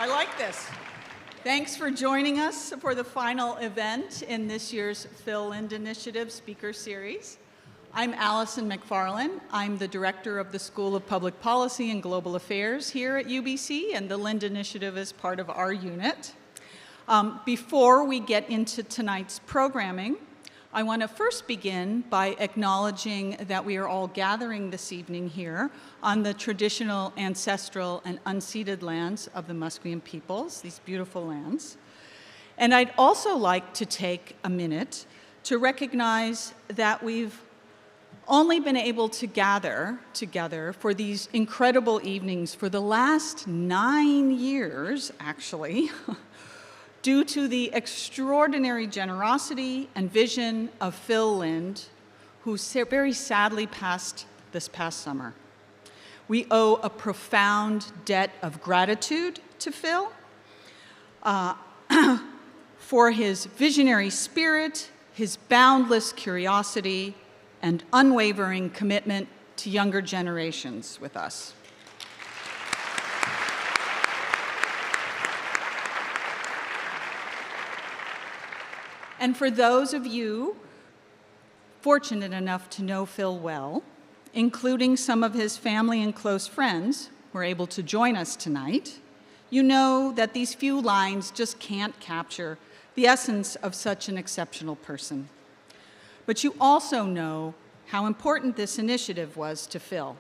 I like this. Thanks for joining us for the final event in this year's Phil Lind Initiative Speaker Series. I'm Allison McFarlane. I'm the director of the School of Public Policy and Global Affairs here at UBC, and the Lind Initiative is part of our unit. Before we get into tonight's programming, I want to first begin by acknowledging that we are all gathering this evening here on the traditional, ancestral, and unceded lands of the Musqueam peoples, these beautiful lands. And I'd also like to take a minute to recognize that we've only been able to gather together for these incredible evenings for the last 9 years, actually, due to the extraordinary generosity and vision of Phil Lind, who very sadly passed this past summer. We owe a profound debt of gratitude to Phil for his visionary spirit, his boundless curiosity, and unwavering commitment to younger generations with us. And for those of you fortunate enough to know Phil well, including some of his family and close friends who are able to join us tonight, you know that these few lines just can't capture the essence of such an exceptional person. But you also know how important this initiative was to Phil.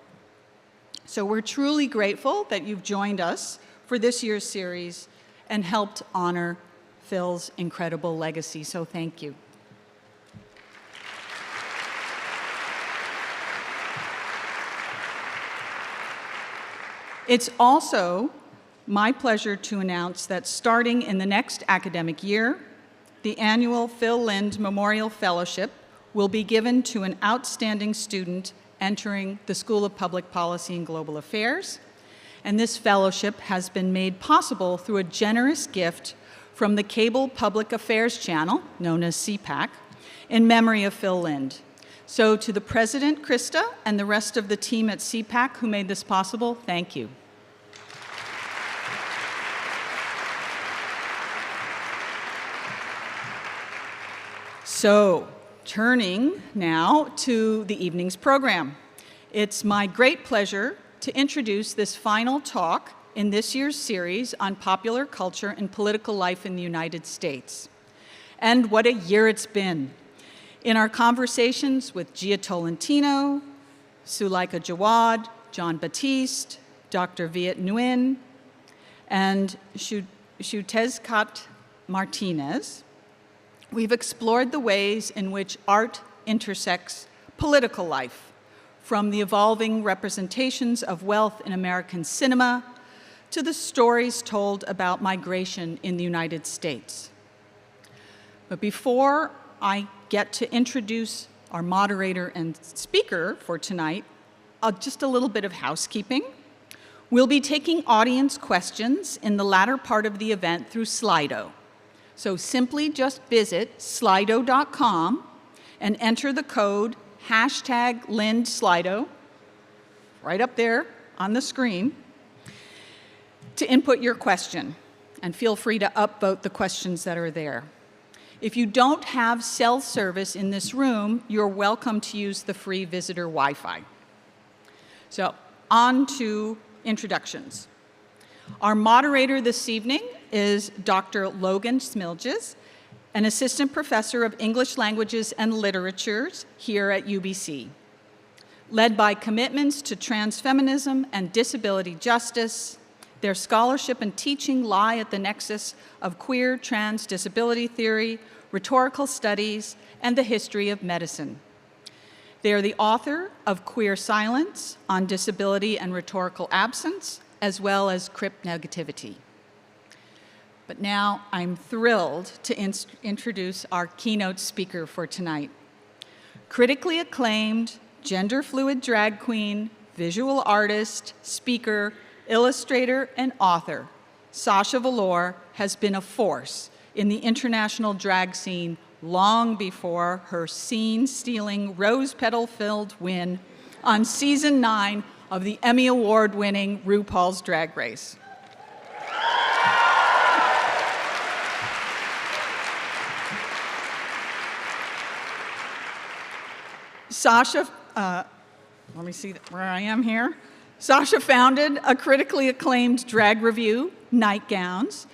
So we're truly grateful that you've joined us for this year's series and helped honor Phil's incredible legacy, so thank you. It's also my pleasure to announce that starting in the next academic year, the annual Phil Lind Memorial Fellowship will be given to an outstanding student entering the School of Public Policy and Global Affairs. And this fellowship has been made possible through a generous gift from the Cable Public Affairs Channel, known as CPAC, in memory of Phil Lind. So to the President, Krista, and the rest of the team at CPAC who made this possible, thank you. So, turning now to the evening's program. It's my great pleasure to introduce this final talk in this year's series on popular culture and political life in the United States. And what a year it's been. In our conversations with Gia Tolentino, Suleika Jawad, John Batiste, Dr. Viet Nguyen, and Shutezkat Martinez, we've explored the ways in which art intersects political life, from the evolving representations of wealth in American cinema to the stories told about migration in the United States. But before I get to introduce our moderator and speaker for tonight, just a little bit of housekeeping. We'll be taking audience questions in the latter part of the event through Slido. So simply just visit slido.com and enter the code #LindSlido, right up there on the screen, to input your question, and feel free to upvote the questions that are there. If you don't have cell service in this room, you're welcome to use the free visitor Wi-Fi. So, on to introductions. Our moderator this evening is Dr. Logan Smilges, an assistant professor of English languages and literatures here at UBC. Led by commitments to transfeminism and disability justice, their scholarship and teaching lie at the nexus of queer, trans, disability theory, rhetorical studies, and the history of medicine. They are the author of Queer Silence on Disability and Rhetorical Absence, as well as Crypt Negativity. But now I'm thrilled to introduce our keynote speaker for tonight. Critically acclaimed, gender-fluid drag queen, visual artist, speaker, illustrator, and author, Sasha Velour has been a force in the international drag scene long before her scene-stealing rose-petal-filled win on season 9 of the Emmy Award-winning RuPaul's Drag Race. Sasha, let me see where I am here. Sasha founded a critically acclaimed drag review, Nightgowns.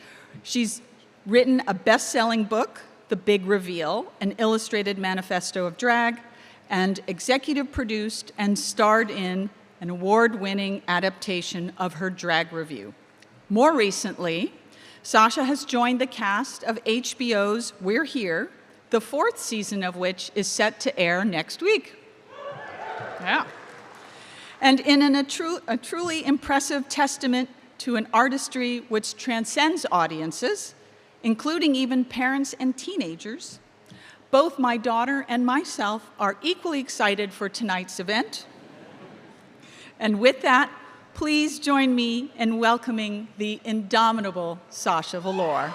She's written a best-selling book, The Big Reveal, an illustrated manifesto of drag, and executive produced and starred in an award-winning adaptation of her drag review. More recently, Sasha has joined the cast of HBO's We're Here, the 4th season of which is set to air next week. Yeah. And in a truly impressive testament to an artistry which transcends audiences, including even parents and teenagers, both my daughter and myself are equally excited for tonight's event. And with that, please join me in welcoming the indomitable Sasha Velour.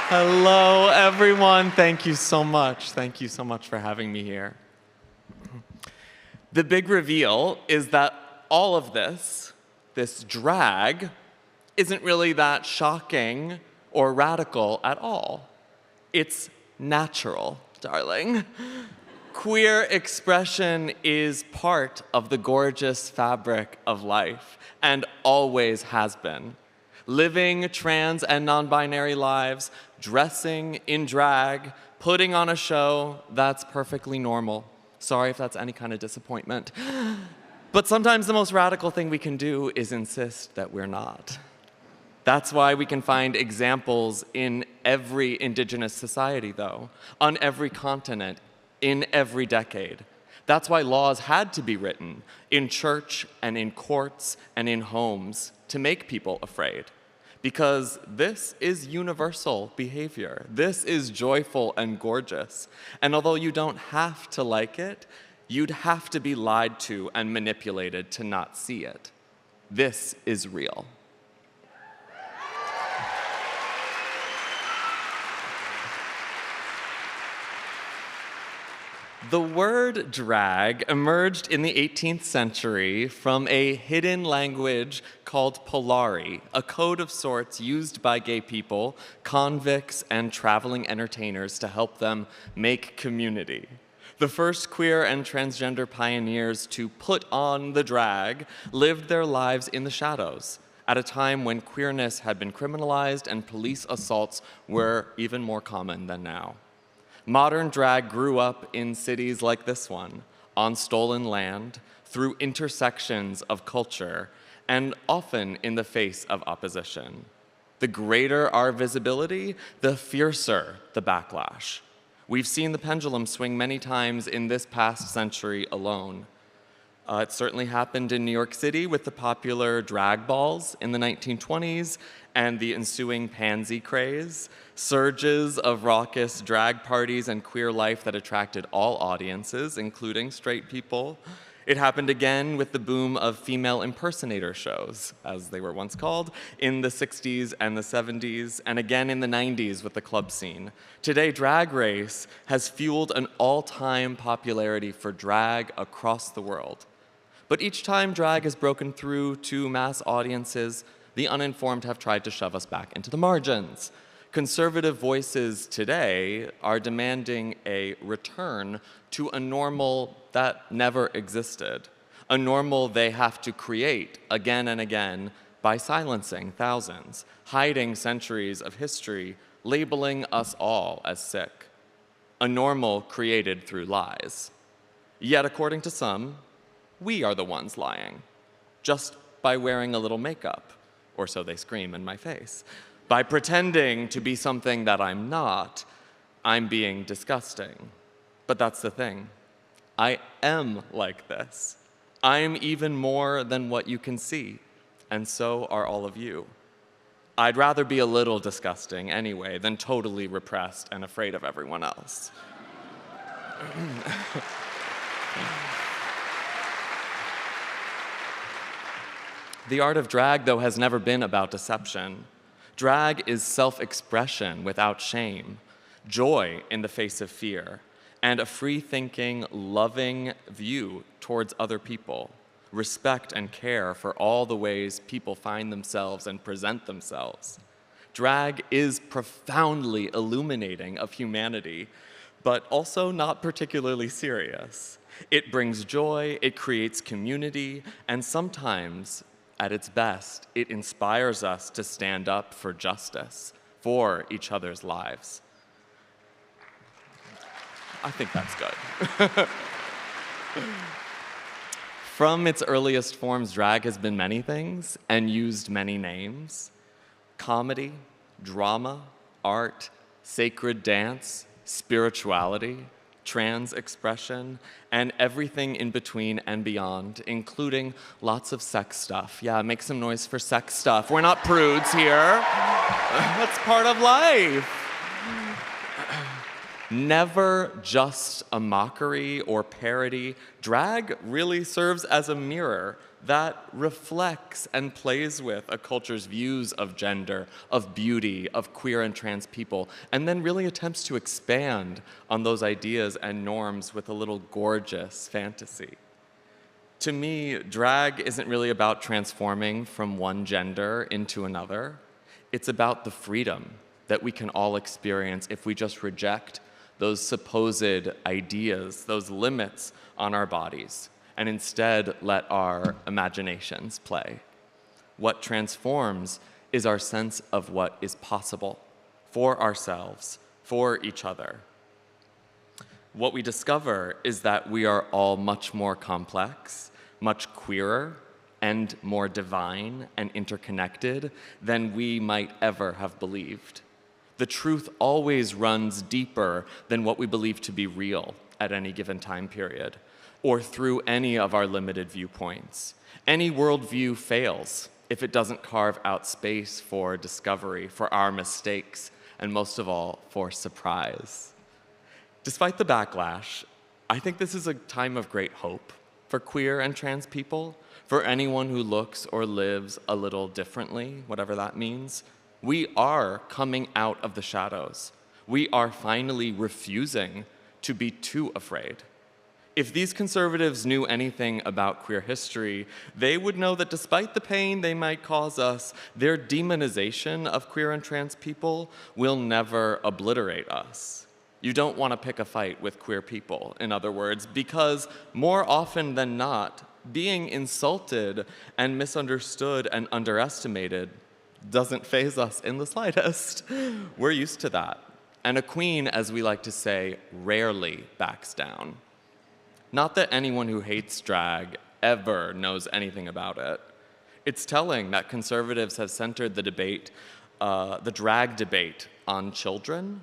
Hello, everyone. Thank you so much. Thank you so much for having me here. The big reveal is that all of this drag, isn't really that shocking or radical at all. It's natural, darling. Queer expression is part of the gorgeous fabric of life, and always has been. Living trans and non-binary lives, dressing in drag, putting on a show, that's perfectly normal. Sorry if that's any kind of disappointment. But sometimes the most radical thing we can do is insist that we're not. That's why we can find examples in every indigenous society, though, on every continent, in every decade. That's why laws had to be written in church and in courts and in homes to make people afraid. Because this is universal behavior. This is joyful and gorgeous. And although you don't have to like it, you'd have to be lied to and manipulated to not see it. This is real. The word drag emerged in the 18th century from a hidden language called Polari, a code of sorts used by gay people, convicts, and traveling entertainers to help them make community. The first queer and transgender pioneers to put on the drag lived their lives in the shadows, at a time when queerness had been criminalized and police assaults were even more common than now. Modern drag grew up in cities like this one, on stolen land, through intersections of culture, and often in the face of opposition. The greater our visibility, the fiercer the backlash. We've seen the pendulum swing many times in this past century alone. It certainly happened in New York City with the popular drag balls in the 1920s and the ensuing pansy craze, surges of raucous drag parties and queer life that attracted all audiences, including straight people. It happened again with the boom of female impersonator shows, as they were once called, in the 60s and the 70s, and again in the 90s with the club scene. Today, Drag Race has fueled an all-time popularity for drag across the world. But each time drag has broken through to mass audiences, the uninformed have tried to shove us back into the margins. Conservative voices today are demanding a return to a normal that never existed, a normal they have to create again and again by silencing thousands, hiding centuries of history, labeling us all as sick, a normal created through lies. Yet, according to some, we are the ones lying, just by wearing a little makeup, or so they scream in my face. By pretending to be something that I'm not, I'm being disgusting. But that's the thing. I am like this. I'm even more than what you can see, and so are all of you. I'd rather be a little disgusting anyway than totally repressed and afraid of everyone else. The art of drag, though, has never been about deception. Drag is self-expression without shame, joy in the face of fear, and a free-thinking, loving view towards other people, respect and care for all the ways people find themselves and present themselves. Drag is profoundly illuminating of humanity, but also not particularly serious. It brings joy, it creates community, and sometimes, at its best, it inspires us to stand up for justice, for each other's lives. I think that's good. From its earliest forms, drag has been many things and used many names: comedy, drama, art, sacred dance, spirituality, trans expression, and everything in between and beyond, including lots of sex stuff. Yeah, make some noise for sex stuff. We're not prudes here. That's part of life. Never just a mockery or parody, drag really serves as a mirror that reflects and plays with a culture's views of gender, of beauty, of queer and trans people, and then really attempts to expand on those ideas and norms with a little gorgeous fantasy. To me, drag isn't really about transforming from one gender into another. It's about the freedom that we can all experience if we just reject those supposed ideas, those limits on our bodies, and instead let our imaginations play. What transforms is our sense of what is possible for ourselves, for each other. What we discover is that we are all much more complex, much queerer, and more divine and interconnected than we might ever have believed. The truth always runs deeper than what we believe to be real at any given time period, or through any of our limited viewpoints. Any worldview fails if it doesn't carve out space for discovery, for our mistakes, and most of all, for surprise. Despite the backlash, I think this is a time of great hope for queer and trans people, for anyone who looks or lives a little differently, whatever that means. We are coming out of the shadows. We are finally refusing to be too afraid. If these conservatives knew anything about queer history, they would know that despite the pain they might cause us, their demonization of queer and trans people will never obliterate us. You don't want to pick a fight with queer people, in other words, because more often than not, being insulted and misunderstood and underestimated doesn't faze us in the slightest. We're used to that. And a queen, as we like to say, rarely backs down. Not that anyone who hates drag ever knows anything about it. It's telling that conservatives have centered the debate, the drag debate, on children.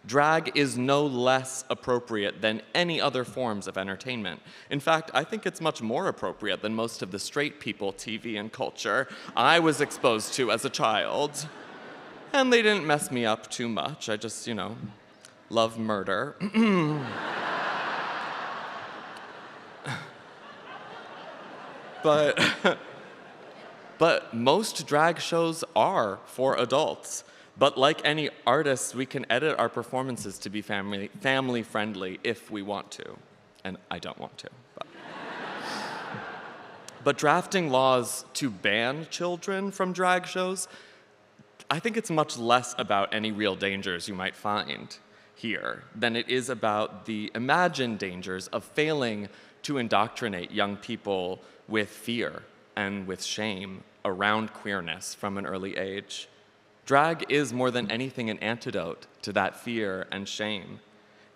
Drag is no less appropriate than any other forms of entertainment. In fact, I think it's much more appropriate than most of the straight people TV and culture I was exposed to as a child. And they didn't mess me up too much. I just, love murder. But most drag shows are for adults. But like any artists, we can edit our performances to be family friendly if we want to. And I don't want to. But drafting laws to ban children from drag shows, I think it's much less about any real dangers you might find here than it is about the imagined dangers of failing to indoctrinate young people with fear and with shame around queerness from an early age. Drag is more than anything an antidote to that fear and shame.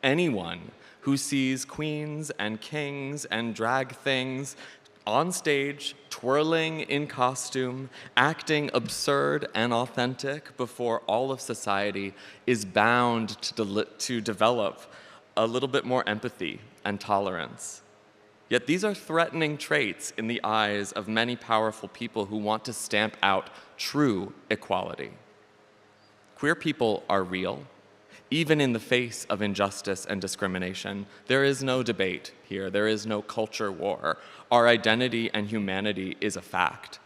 Anyone who sees queens and kings and drag things on stage, twirling in costume, acting absurd and authentic before all of society is bound to develop a little bit more empathy and tolerance. Yet these are threatening traits in the eyes of many powerful people who want to stamp out true equality. Queer people are real, even in the face of injustice and discrimination. There is no debate here. There is no culture war. Our identity and humanity is a fact.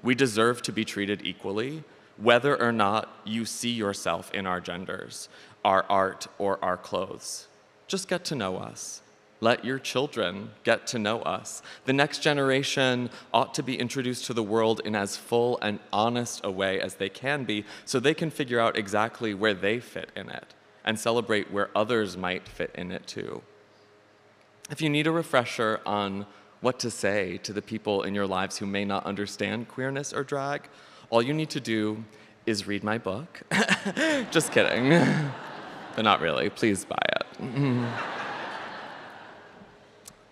We deserve to be treated equally. whether or not you see yourself in our genders, our art, or our clothes. Just get to know us. Let your children get to know us. The next generation ought to be introduced to the world in as full and honest a way as they can be, so they can figure out exactly where they fit in it and celebrate where others might fit in it too. If you need a refresher on what to say to the people in your lives who may not understand queerness or drag, all you need to do is read my book. Just kidding. But not really. Please buy it.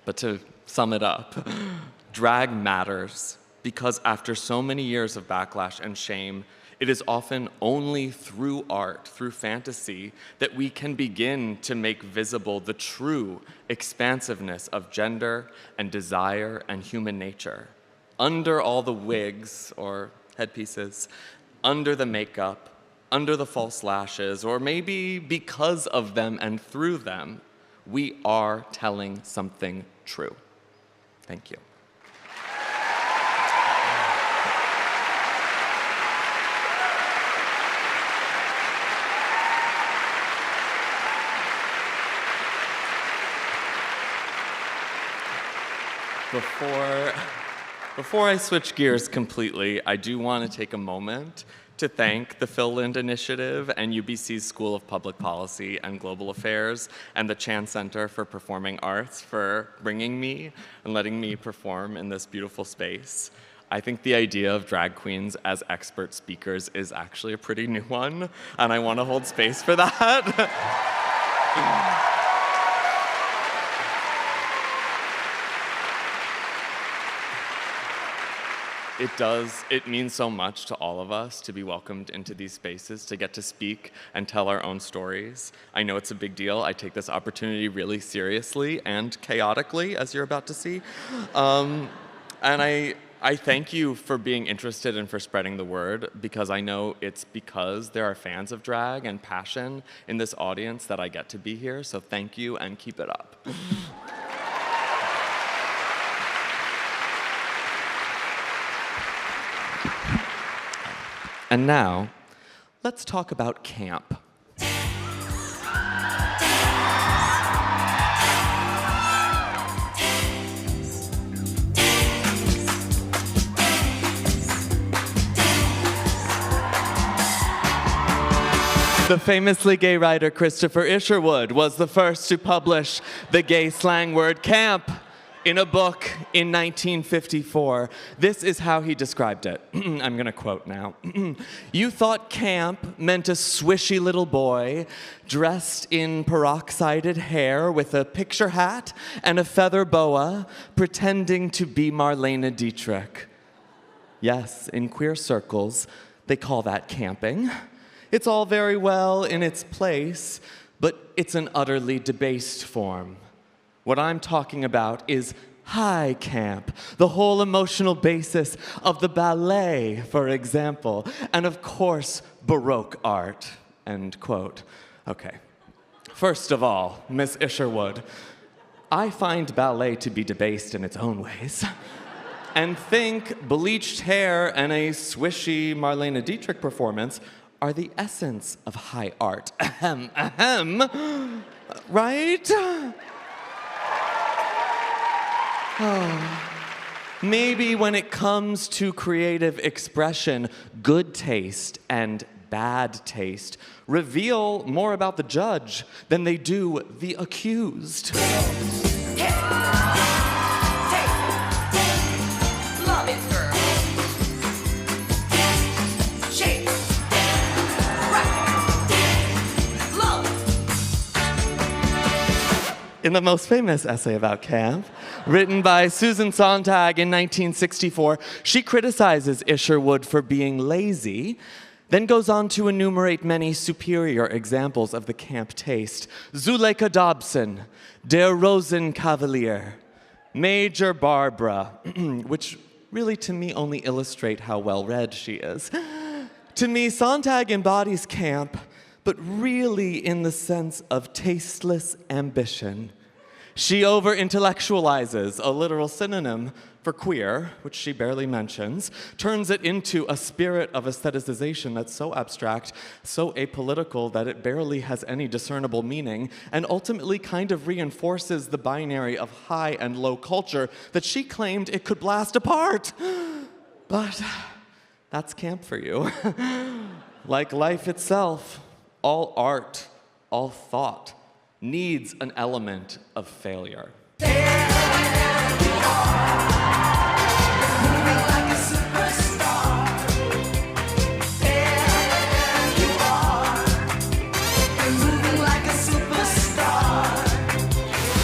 But to sum it up, drag matters because after so many years of backlash and shame, it is often only through art, through fantasy, that we can begin to make visible the true expansiveness of gender and desire and human nature. Under all the wigs or headpieces, under the makeup, under the false lashes, or maybe because of them and through them, we are telling something true. Thank you. Before I switch gears completely, I do want to take a moment to thank the Phil Lind Initiative and UBC's School of Public Policy and Global Affairs and the Chan Center for Performing Arts for bringing me and letting me perform in this beautiful space. I think the idea of drag queens as expert speakers is actually a pretty new one, and I want to hold space for that. It means so much to all of us to be welcomed into these spaces, to get to speak and tell our own stories. I know it's a big deal. I take this opportunity really seriously and chaotically, as you're about to see. And I thank you for being interested and for spreading the word, because I know it's because there are fans of drag and passion in this audience that I get to be here. So thank you and keep it up. And now, let's talk about camp. The famously gay writer Christopher Isherwood was the first to publish the gay slang word camp in a book in 1954. This is how he described it. I'm gonna quote now. You thought camp meant a swishy little boy dressed in peroxided hair with a picture hat and a feather boa, pretending to be Marlene Dietrich. Yes, in queer circles, they call that camping. It's all very well in its place, but it's an utterly debased form. What I'm talking about is high camp, the whole emotional basis of the ballet, for example, and of course, Baroque art, end quote. Okay, first of all, Miss Isherwood, I find ballet to be debased in its own ways, and think bleached hair and a swishy Marlene Dietrich performance are the essence of high art. Ahem, ahem, right? Oh. Maybe when it comes to creative expression, good taste and bad taste reveal more about the judge than they do the accused. In the most famous essay about camp, written by Susan Sontag in 1964, she criticizes Isherwood for being lazy, then goes on to enumerate many superior examples of the camp taste. Zuleika Dobson, Der Rosenkavalier, Major Barbara, which really to me only illustrate how well-read she is. To me, Sontag embodies camp, but really in the sense of tasteless ambition. She over-intellectualizes, a literal synonym for queer, which she barely mentions, turns it into a spirit of aestheticization that's so abstract, so apolitical that it barely has any discernible meaning, and ultimately kind of reinforces the binary of high and low culture that she claimed it could blast apart. But that's camp for you. Like life itself, all art, all thought needs an element of failure.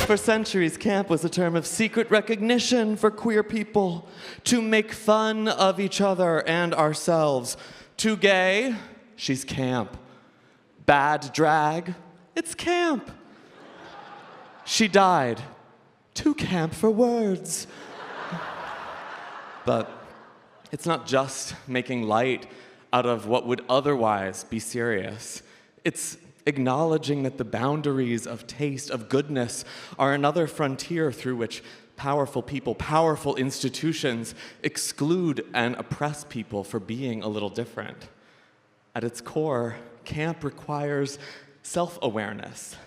For centuries, camp was a term of secret recognition for queer people, to make fun of each other and ourselves. Too gay, she's camp. Bad drag, it's camp. She died. Too camp for words. But it's not just making light out of what would otherwise be serious. It's acknowledging that the boundaries of taste, of goodness, are another frontier through which powerful people, powerful institutions exclude and oppress people for being a little different. At its core, camp requires self-awareness,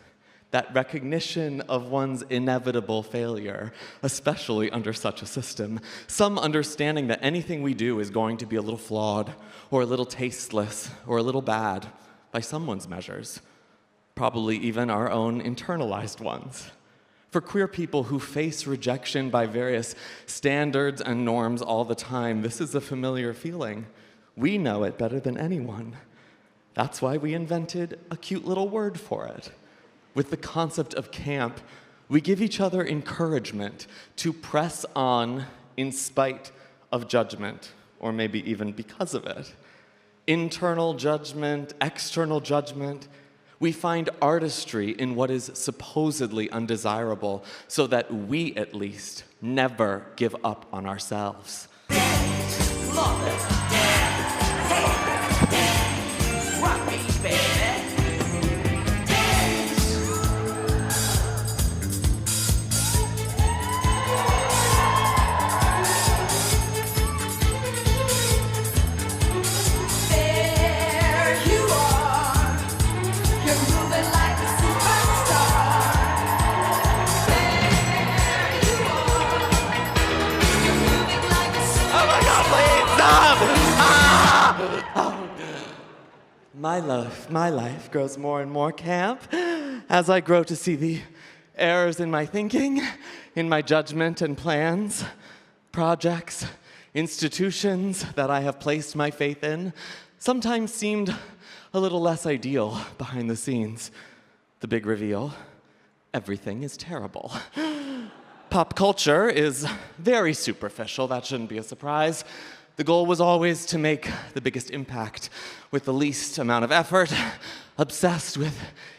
that recognition of one's inevitable failure, especially under such a system. Some understanding that anything we do is going to be a little flawed, or a little tasteless, or a little bad, by someone's measures, probably even our own internalized ones. For queer people who face rejection by various standards and norms all the time, this is a familiar feeling. We know it better than anyone. That's why we invented a cute little word for it. With the concept of camp, we give each other encouragement to press on in spite of judgment, or maybe even because of it. Internal judgment, external judgment. We find artistry in what is supposedly undesirable so that we, at least, never give up on ourselves. My life grows more and more camp as I grow to see the errors in my thinking, in my judgment and plans, projects, institutions that I have placed my faith in, sometimes seemed a little less ideal behind the scenes. The big reveal, everything is terrible. Pop culture is very superficial, that shouldn't be a surprise. The goal was always to make the biggest impact with the least amount of effort, obsessed with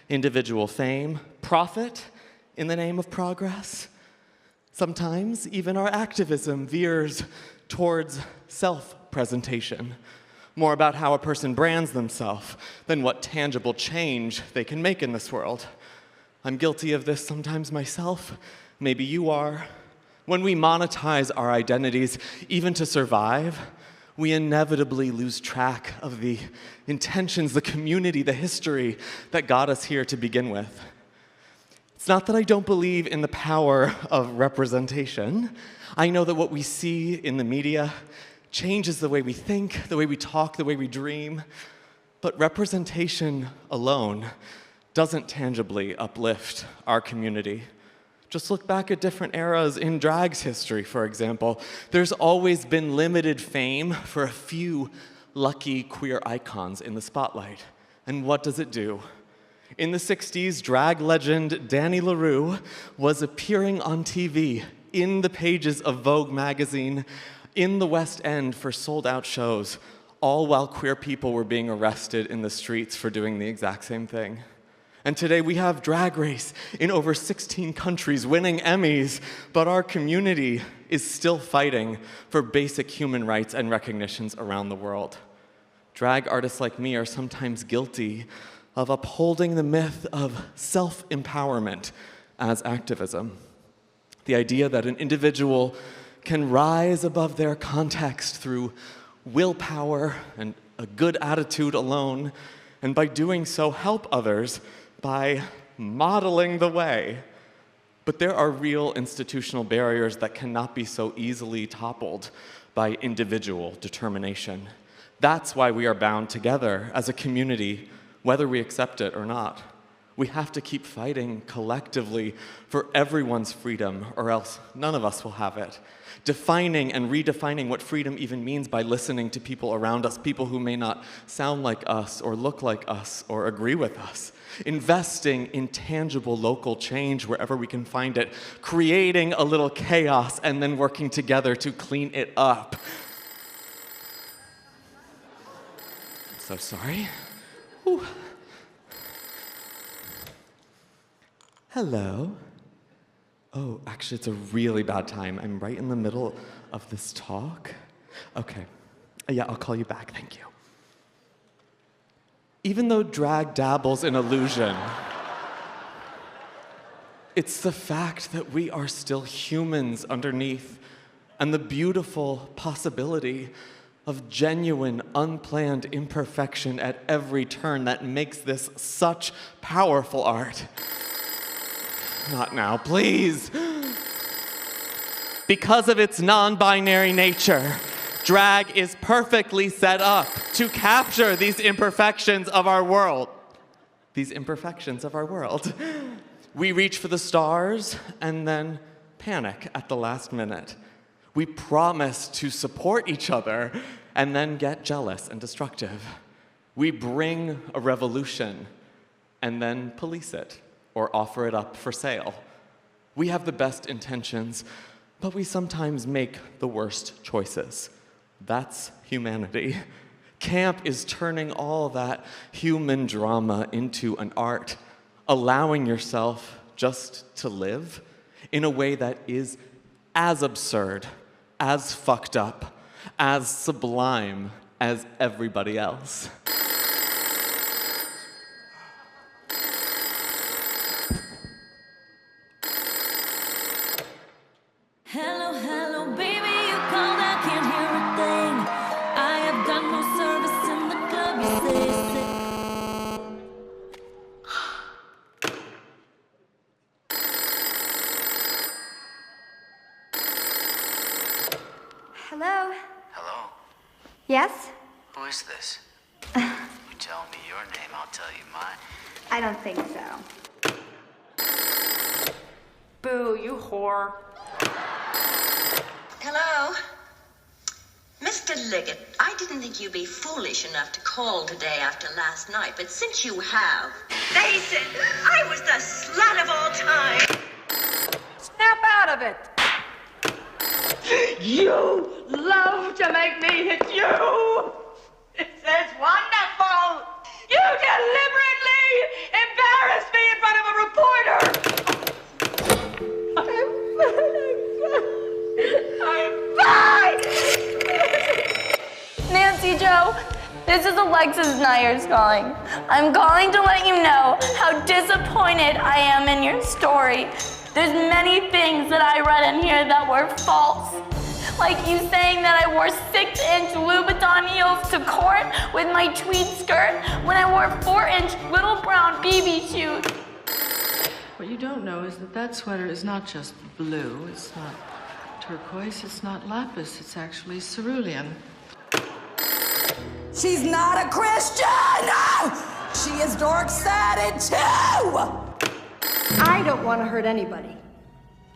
individual fame, profit in the name of progress. Sometimes even our activism veers towards self-presentation, more about how a person brands themselves than what tangible change they can make in this world. I'm guilty of this sometimes myself, maybe you are. When we monetize our identities, even to survive, we inevitably lose track of the intentions, the community, the history that got us here to begin with. It's not that I don't believe in the power of representation. I know that what we see in the media changes the way we think, the way we talk, the way we dream. But representation alone doesn't tangibly uplift our community. Just look back at different eras in drag's history, for example. There's always been limited fame for a few lucky queer icons in the spotlight. And what does it do? In the 60s, drag legend Danny LaRue was appearing on TV, in the pages of Vogue magazine, in the West End for sold-out shows, all while queer people were being arrested in the streets for doing the exact same thing. And today we have Drag Race in over 16 countries winning Emmys, but our community is still fighting for basic human rights and recognitions around the world. Drag artists like me are sometimes guilty of upholding the myth of self-empowerment as activism. The idea that an individual can rise above their context through willpower and a good attitude alone, and by doing so help others by modeling the way. But there are real institutional barriers that cannot be so easily toppled by individual determination. That's why we are bound together as a community, whether we accept it or not. We have to keep fighting collectively for everyone's freedom, or else none of us will have it. Defining and redefining what freedom even means by listening to people around us, people who may not sound like us, or look like us, or agree with us. Investing in tangible local change wherever we can find it. Creating a little chaos and then working together to clean it up. I'm so sorry. Whew. Hello. Oh, actually, it's a really bad time. I'm right in the middle of this talk. Okay. Yeah, I'll call you back. Thank you. Even though drag dabbles in illusion, it's the fact that we are still humans underneath, and the beautiful possibility of genuine, unplanned imperfection at every turn that makes this such powerful art. Not now, please. Because of its non-binary nature, drag is perfectly set up to capture these imperfections of our world. These imperfections of our world. We reach for the stars and then panic at the last minute. We promise to support each other and then get jealous and destructive. We bring a revolution and then police it or offer it up for sale. We have the best intentions, but we sometimes make the worst choices. That's humanity. Camp is turning all that human drama into an art, allowing yourself just to live in a way that is as absurd, as fucked up, as sublime as everybody else. Hello, hello, baby, you called, I can't hear a thing. I have got no service in the club, you say. Hello? Hello? Yes? Who is this? You tell me your name, I'll tell you mine. I don't think so. Boo, you whore. Hello? Mr. Liggett, I didn't think you'd be foolish enough to call today after last night, but since you have, face it, I was the slut of all time. Snap out of it. You love to make me hit you. This is wonderful. You deliberately embarrassed me in front of a reporter. I'm fine. Nancy Joe, this is Alexis Nyers calling. I'm calling to let you know how disappointed I am in your story. There's many things that I read in here that were false. Like you saying that I wore 6-inch Louboutin heels to court with my tweed skirt when I wore 4-inch little brown BB shoes. What you don't know is that that sweater is not just blue, it's not turquoise, it's not lapis, it's actually cerulean. She's not a Christian! She is dark-sided too! I don't want to hurt anybody.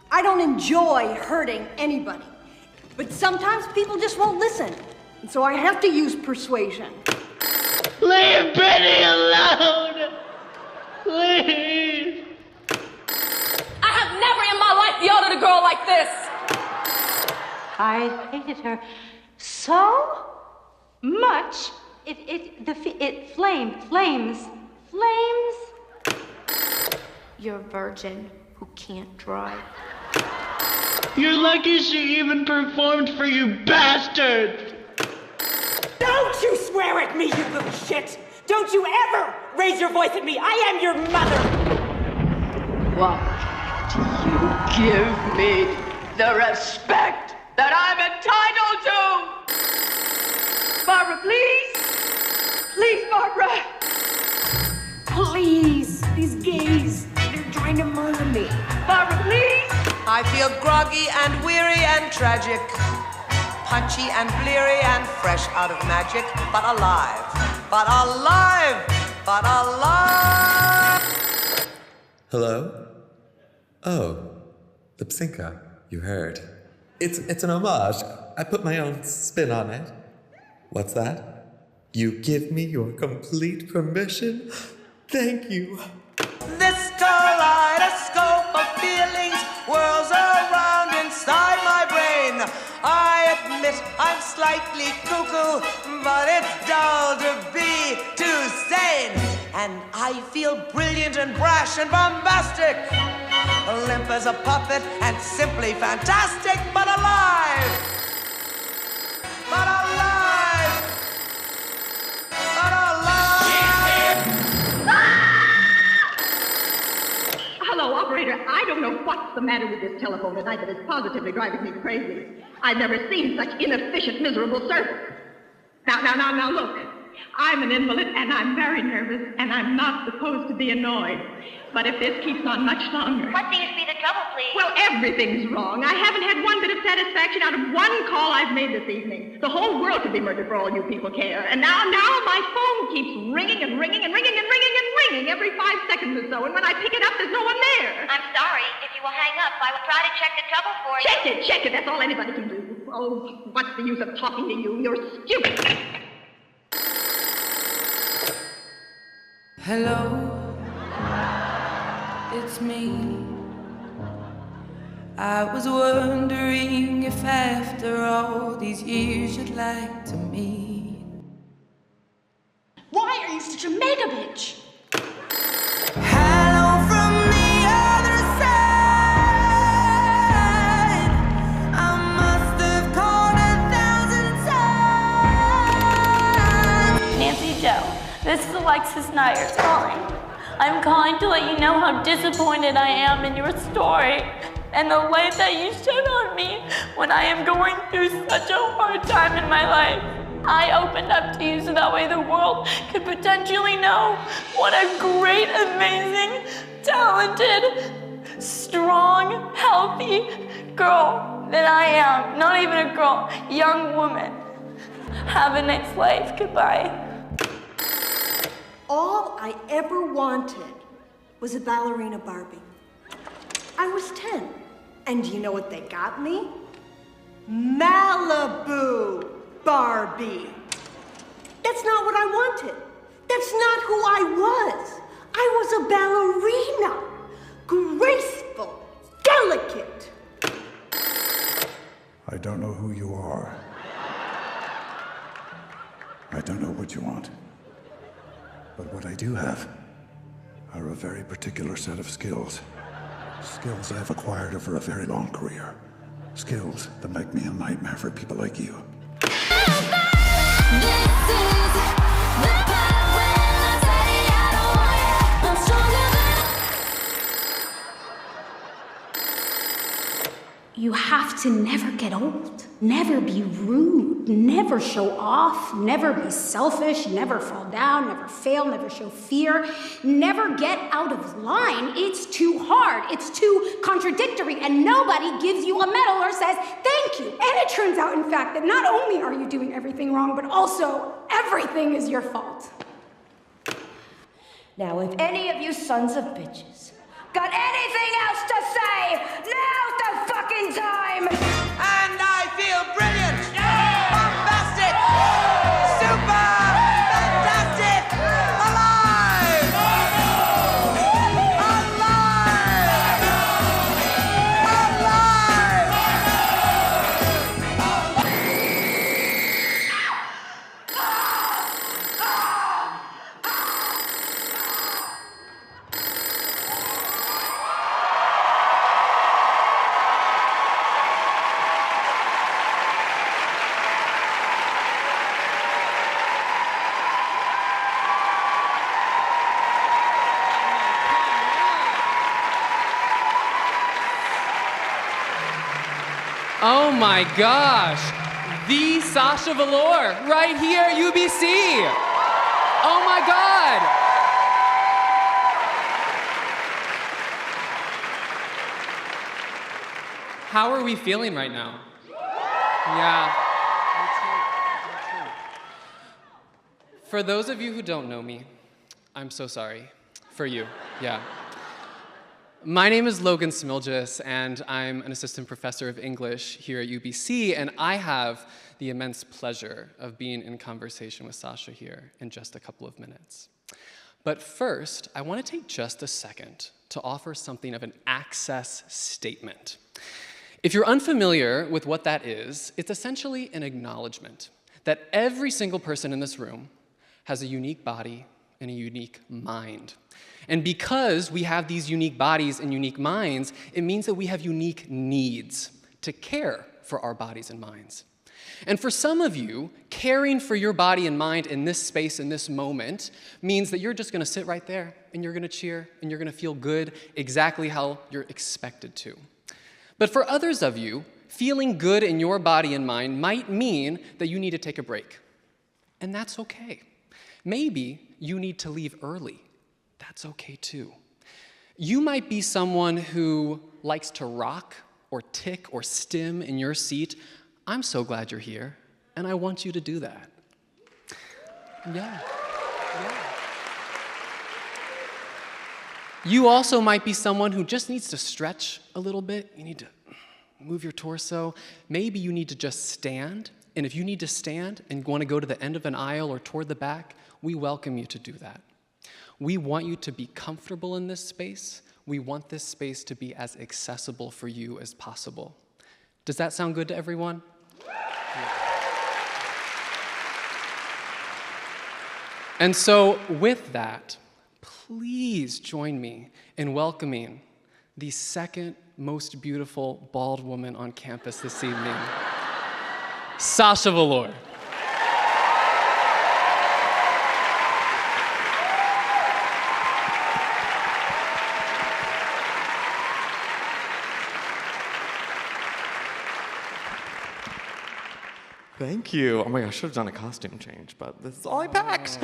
I don't enjoy hurting anybody. But sometimes people just won't listen. And so I have to use persuasion. Leave Benny alone! Please! I have never in my life yelled at a girl like this! I hated her so much. It flames. You're a virgin who can't drive. You're lucky she even performed for you, bastard! Don't you swear at me, you little shit! Don't you ever raise your voice at me! I am your mother! Why do you give me the respect that I'm entitled to. Barbara, please. Please, Barbara. Please, these gays, they're trying to murder me. Barbara, please. I feel groggy and weary and tragic, punchy and bleary and fresh out of magic, but alive, but alive, but alive. Hello? Oh, Lipsinka, you heard. It's an homage. I put my own spin on it. What's that? You give me your complete permission? Thank you. This kaleidoscope of feelings whirls around inside my brain. I admit I'm slightly cuckoo, but it's dull to be too sane. And I feel brilliant and brash and bombastic, limp as a puppet and simply fantastic, but alive. But alive. But alive. Hello, operator. I don't know what's the matter with this telephone tonight, but it's positively driving me crazy. I've never seen such inefficient, miserable service. Now, look. I'm an invalid, and I'm very nervous, and I'm not supposed to be annoyed. But if this keeps on much longer... What seems to be the trouble, please? Well, everything's wrong. I haven't had one bit of satisfaction out of one call I've made this evening. The whole world could be murdered for all you people care. And now my phone keeps ringing and ringing and ringing and ringing and ringing every 5 seconds or so. And when I pick it up, there's no one there. I'm sorry. If you will hang up, I will try to check the trouble for you. Check it. That's all anybody can do. Oh, what's the use of talking to you? You're stupid. Hello, it's me. I was wondering if after all these years you'd like to meet. Why are you such a mega bitch? Hello from the other side. I must have called 1,000 times. Nancy Joe, this is Alexis Nyers calling. I'm calling to let you know how disappointed I am in your story and the light that you shed on me when I am going through such a hard time in my life. I opened up to you so that way the world could potentially know what a great, amazing, talented, strong, healthy girl that I am. Not even a girl, young woman. Have a nice life. Goodbye. All I ever wanted was a ballerina Barbie. I was 10. And do you know what they got me? Malibu Barbie. That's not what I wanted. That's not who I was. I was a ballerina. Graceful, delicate. I don't know who you are. I don't know what you want. But what I do have are a very particular set of skills. Skills I've acquired over a very long career. Skills that make me a nightmare for people like you. You have to never get old, never be rude, never show off, never be selfish, never fall down, never fail, never show fear, never get out of line. It's too hard, it's too contradictory, and nobody gives you a medal or says thank you. And it turns out, in fact, that not only are you doing everything wrong, but also everything is your fault. Now, if any of you sons of bitches got anything else to say, now's the fucking time! And I feel brilliant, bombastic, super, fantastic, alive! Oh my gosh. The Sasha Velour right here at UBC. Oh my God. How are we feeling right now? Yeah. Me too. For those of you who don't know me, I'm so sorry. For you, yeah. My name is Logan Smiljas, and I'm an assistant professor of English here at UBC, and I have the immense pleasure of being in conversation with Sasha here in just a couple of minutes. But first, I want to take just a second to offer something of an access statement. If you're unfamiliar with what that is, it's essentially an acknowledgement that every single person in this room has a unique body and a unique mind. And because we have these unique bodies and unique minds, it means that we have unique needs to care for our bodies and minds. And for some of you, caring for your body and mind in this space, in this moment, means that you're just gonna sit right there and you're gonna cheer and you're gonna feel good exactly how you're expected to. But for others of you, feeling good in your body and mind might mean that you need to take a break. And that's okay. Maybe you need to leave early. That's okay too. You might be someone who likes to rock or tick or stim in your seat. I'm so glad you're here, and I want you to do that. Yeah. You also might be someone who just needs to stretch a little bit. You need to move your torso. Maybe you need to just stand. And if you need to stand and want to go to the end of an aisle or toward the back, we welcome you to do that. We want you to be comfortable in this space. We want this space to be as accessible for you as possible. Does that sound good to everyone? Yeah. And so with that, please join me in welcoming the second most beautiful bald woman on campus this evening, Sasha Velour. Thank you. Oh my gosh, I should have done a costume change, but this is all I packed.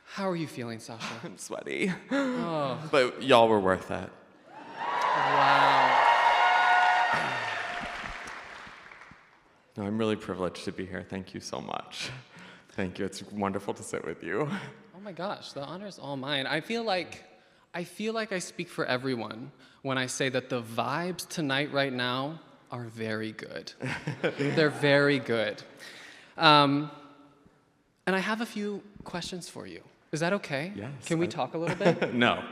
How are you feeling, Sasha? I'm sweaty. Oh. But y'all were worth it. Wow. No, I'm really privileged to be here. Thank you so much. Thank you. It's wonderful to sit with you. Oh my gosh, the honor is all mine. I feel like I speak for everyone when I say that the vibes tonight right now are very good. They're very good. And I have a few questions for you. Is that okay? Yes. Can we talk a little bit? No.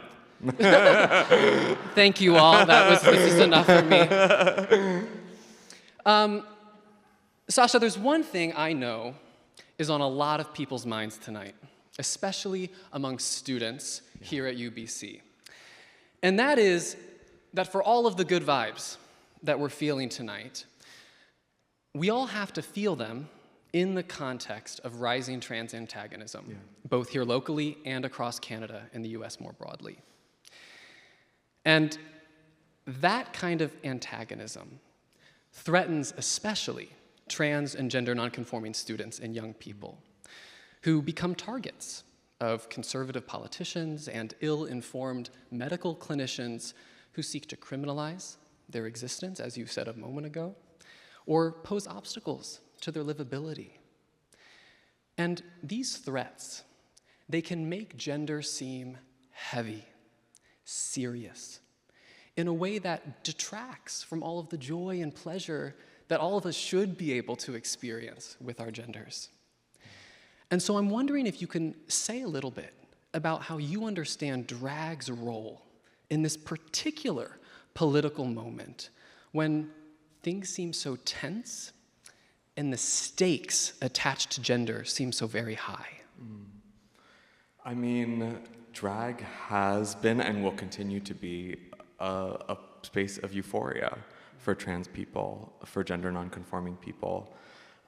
Thank you all. This is enough for me. Sasha, there's one thing I know is on a lot of people's minds tonight, especially among students here at UBC. And that is that for all of the good vibes that we're feeling tonight, we all have to feel them in the context of rising trans antagonism, both here locally and across Canada and the US more broadly. And that kind of antagonism threatens especially trans and gender nonconforming students and young people who become targets of conservative politicians and ill-informed medical clinicians who seek to criminalize their existence, as you said a moment ago, or pose obstacles to their livability. And these threats, they can make gender seem heavy, serious, in a way that detracts from all of the joy and pleasure that all of us should be able to experience with our genders. And so I'm wondering if you can say a little bit about how you understand drag's role in this particular political moment when things seem so tense and the stakes attached to gender seem so very high. I mean, drag has been and will continue to be a space of euphoria for trans people, for gender nonconforming people.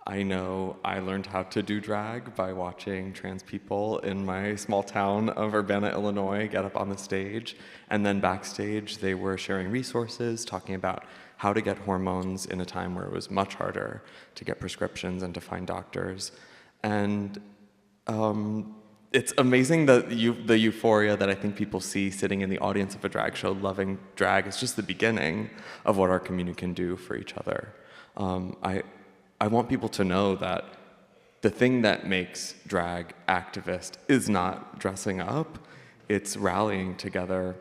I know I learned how to do drag by watching trans people in my small town of Urbana, Illinois, get up on the stage. And then backstage, they were sharing resources, talking about how to get hormones in a time where it was much harder to get prescriptions and to find doctors. And it's amazing that the euphoria that I think people see sitting in the audience of a drag show loving drag is just the beginning of what our community can do for each other. I want people to know that the thing that makes drag activist is not dressing up, it's rallying together,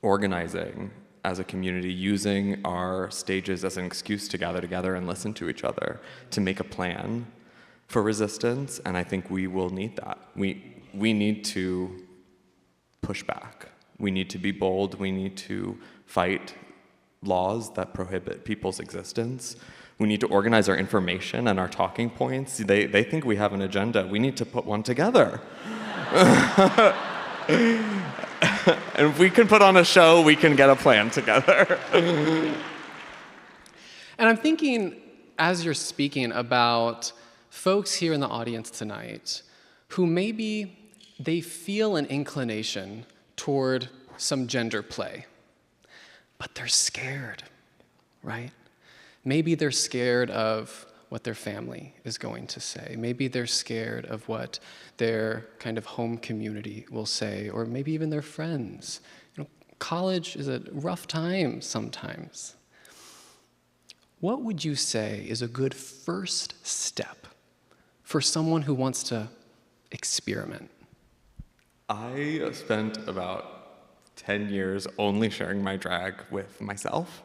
organizing as a community, using our stages as an excuse to gather together and listen to each other, to make a plan for resistance, and I think we will need that. We need to push back. We need to be bold. We need to fight laws that prohibit people's existence. We need to organize our information and our talking points. They think we have an agenda. We need to put one together. And if we can put on a show, we can get a plan together. And I'm thinking, as you're speaking, about folks here in the audience tonight who maybe they feel an inclination toward some gender play, but they're scared, right? Maybe they're scared of what their family is going to say. Maybe they're scared of what their kind of home community will say, or maybe even their friends. You know, college is a rough time sometimes. What would you say is a good first step for someone who wants to experiment? I spent about 10 years only sharing my drag with myself.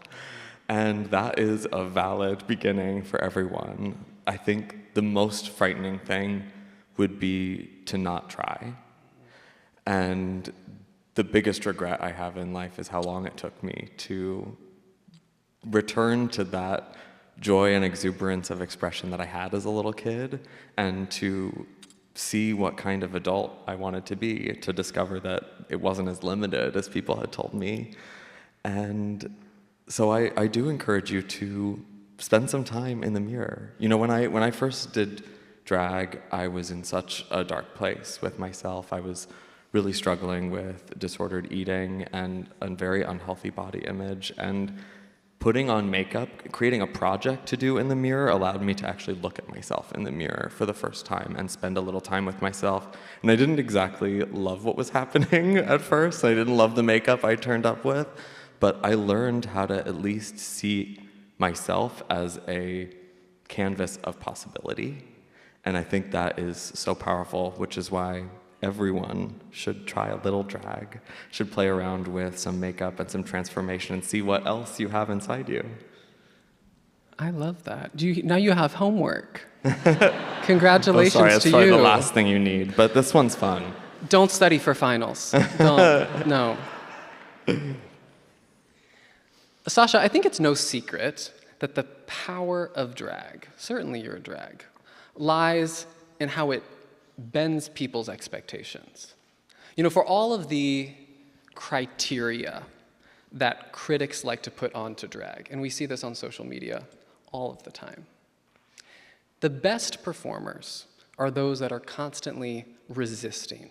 And that is a valid beginning for everyone. I think the most frightening thing would be to not try. And the biggest regret I have in life is how long it took me to return to that joy and exuberance of expression that I had as a little kid, and to see what kind of adult I wanted to be, to discover that it wasn't as limited as people had told me. And so I do encourage you to spend some time in the mirror. You know, when I first did drag, I was in such a dark place with myself. I was really struggling with disordered eating and a very unhealthy body image. And putting on makeup, creating a project to do in the mirror allowed me to actually look at myself in the mirror for the first time and spend a little time with myself. And I didn't exactly love what was happening at first. I didn't love the makeup I turned up with. But I learned how to at least see myself as a canvas of possibility. And I think that is so powerful, which is why everyone should try a little drag, should play around with some makeup and some transformation and see what else you have inside you. I love that. Now you have homework. Congratulations sorry, that's to probably you. the last thing you need, but this one's fun. Don't study for finals. Don't, no. Sasha, I think it's no secret that the power of drag, certainly your drag, lies in how it bends people's expectations. You know, for all of the criteria that critics like to put onto drag, and we see this on social media all of the time, the best performers are those that are constantly resisting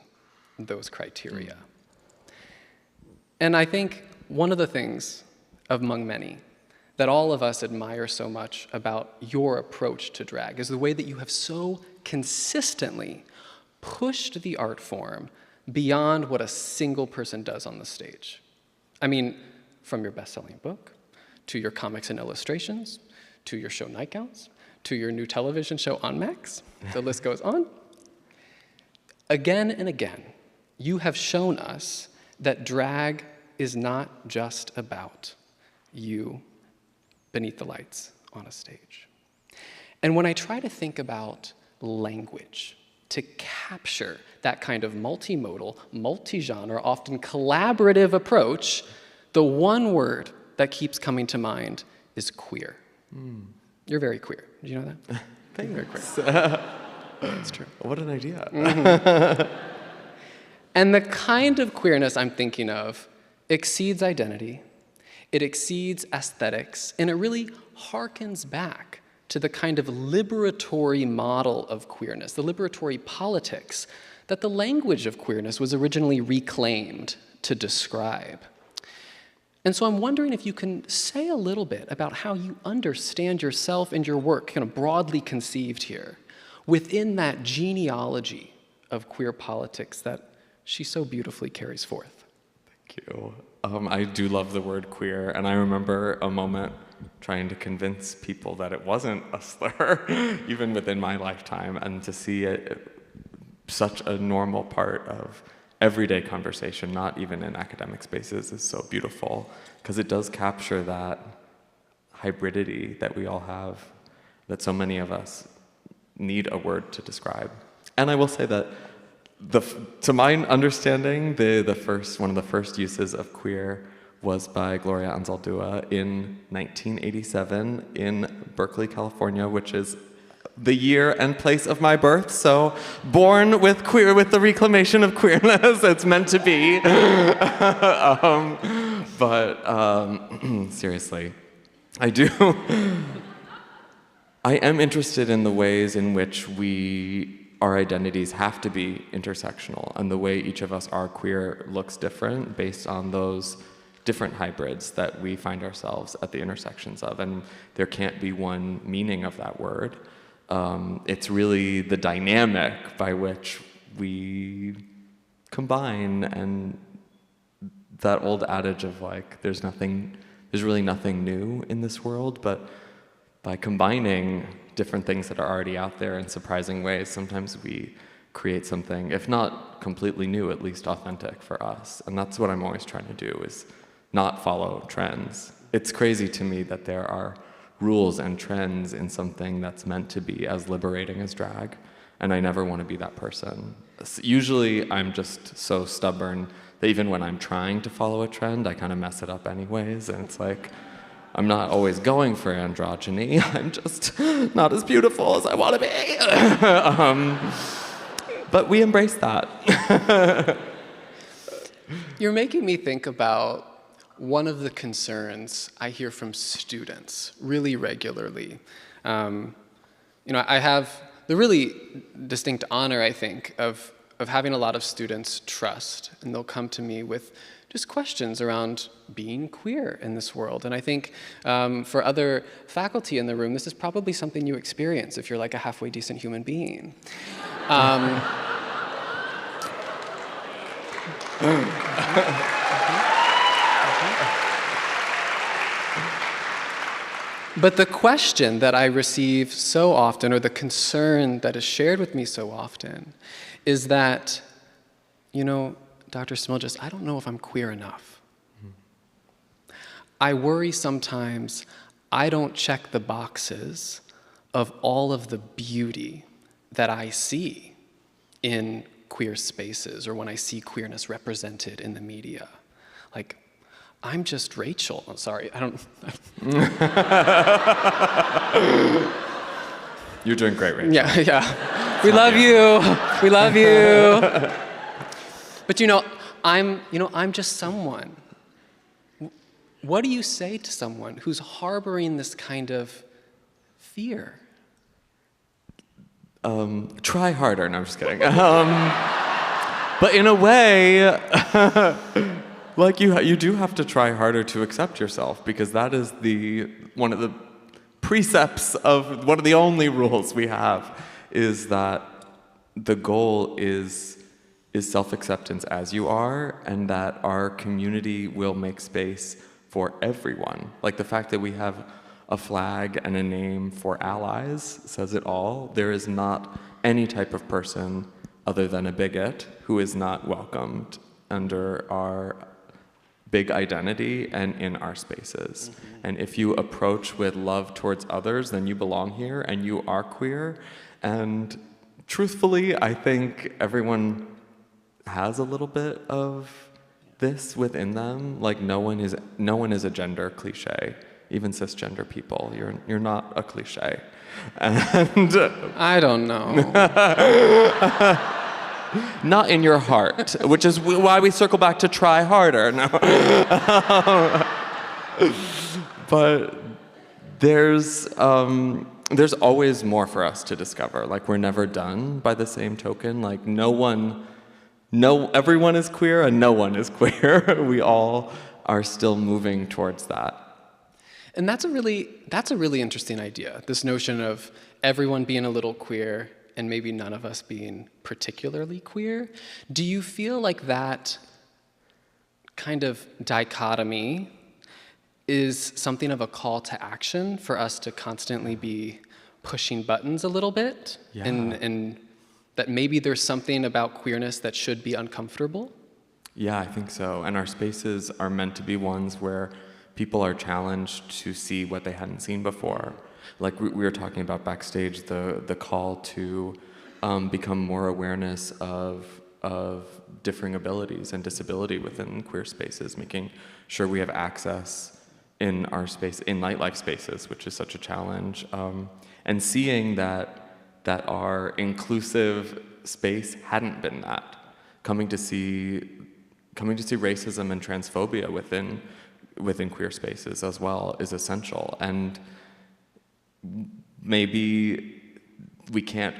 those criteria. And I think one of the things, among many, that all of us admire so much about your approach to drag is the way that you have so consistently pushed the art form beyond what a single person does on the stage. I mean, from your best-selling book, to your comics and illustrations, to your show nightgowns, to your new television show on Max, the list goes on. Again and again, you have shown us that drag is not just about you beneath the lights on a stage. And when I try to think about language to capture that kind of multimodal, multi-genre, often collaborative approach, the one word that keeps coming to mind is queer. You're very queer. Did you know that? Thanks. You're very queer. It's true. What an idea. Mm-hmm. And the kind of queerness I'm thinking of exceeds identity, it exceeds aesthetics, and it really harkens back to the kind of liberatory model of queerness, the liberatory politics that the language of queerness was originally reclaimed to describe. And so I'm wondering if you can say a little bit about how you understand yourself and your work, kind of broadly conceived here, within that genealogy of queer politics that she so beautifully carries forth. Thank you. I do love the word queer, and I remember a moment trying to convince people that it wasn't a slur, even within my lifetime, and to see it such a normal part of everyday conversation, not even in academic spaces, is so beautiful, because it does capture that hybridity that we all have, that so many of us need a word to describe. And I will say that, to my understanding, one of the first uses of queer was by Gloria Anzaldúa in 1987 in Berkeley, California, which is the year and place of my birth, so born with the reclamation of queerness. It's meant to be. Seriously, I am interested in the ways in which our identities have to be intersectional, and the way each of us are queer looks different based on those different hybrids that we find ourselves at the intersections of, and there can't be one meaning of that word. It's really the dynamic by which we combine, and that old adage of like, there's really nothing new in this world, but by combining different things that are already out there in surprising ways, sometimes we create something, if not completely new, at least authentic for us. And that's what I'm always trying to do, is not follow trends. It's crazy to me that there are rules and trends in something that's meant to be as liberating as drag, and I never want to be that person. Usually I'm just so stubborn that even when I'm trying to follow a trend, I kind of mess it up anyways, and it's like, I'm not always going for androgyny, I'm just not as beautiful as I want to be. But we embrace that. You're making me think about one of the concerns I hear from students really regularly. I have the really distinct honor, I think, of having a lot of students trust, and they'll come to me with just questions around being queer in this world. And I think for other faculty in the room, this is probably something you experience if you're like a halfway decent human being. But the question that I receive so often, or the concern that is shared with me so often, is that, Dr. Smiljas, I don't know if I'm queer enough. I worry sometimes I don't check the boxes of all of the beauty that I see in queer spaces, or when I see queerness represented in the media. Like, I'm just Rachel. Oh, sorry, I don't. You're doing great, Rachel. Yeah. We love you. We love you. But I'm just someone. What do you say to someone who's harboring this kind of fear? Try harder. No, I'm just kidding. But in a way, like you do have to try harder to accept yourself, because that is one of the precepts of one of the only rules we have, is that the goal is self-acceptance as you are, and that our community will make space for everyone. Like the fact that we have a flag and a name for allies says it all. There is not any type of person other than a bigot who is not welcomed under our big identity and in our spaces. Mm-hmm. And if you approach with love towards others, then you belong here and you are queer. And truthfully, I think everyone has a little bit of this within them. Like no one is a gender cliche. Even cisgender people, you're not a cliche. And I don't know. Not in your heart, which is why we circle back to try harder. No. But there's there's always more for us to discover. Like, we're never done by the same token. Like, everyone is queer and no one is queer. We all are still moving towards that. And that's a really interesting idea, this notion of everyone being a little queer and maybe none of us being particularly queer. Do you feel like that kind of dichotomy is something of a call to action for us to constantly be pushing buttons a little bit? Yeah. And that maybe there's something about queerness that should be uncomfortable? Yeah, I think so. And our spaces are meant to be ones where people are challenged to see what they hadn't seen before. Like we were talking about backstage, the call to become more awareness of differing abilities and disability within queer spaces, making sure we have access in our space, in nightlife spaces, which is such a challenge, and seeing that our inclusive space hadn't been that. Coming to see racism and transphobia within queer spaces as well is essential. And maybe we can't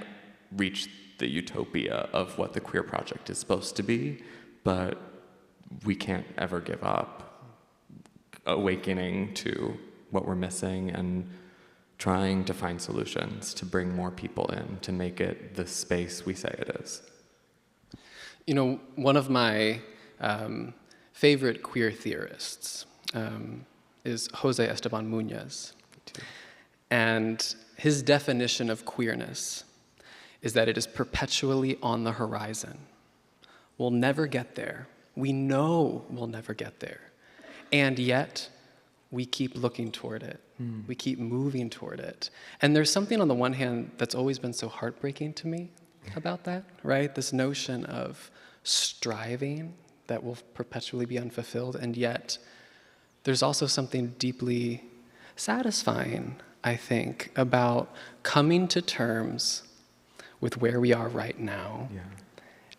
reach the utopia of what the queer project is supposed to be, but we can't ever give up awakening to what we're missing and trying to find solutions to bring more people in, to make it the space we say it is. You know, one of my favorite queer theorists is Jose Esteban Munoz. And his definition of queerness is that it is perpetually on the horizon. We'll never get there. We know we'll never get there. And yet, we keep looking toward it. We keep moving toward it. And there's something on the one hand that's always been so heartbreaking to me about that, right? This notion of striving that will perpetually be unfulfilled, and yet there's also something deeply satisfying, I think, about coming to terms with where we are right now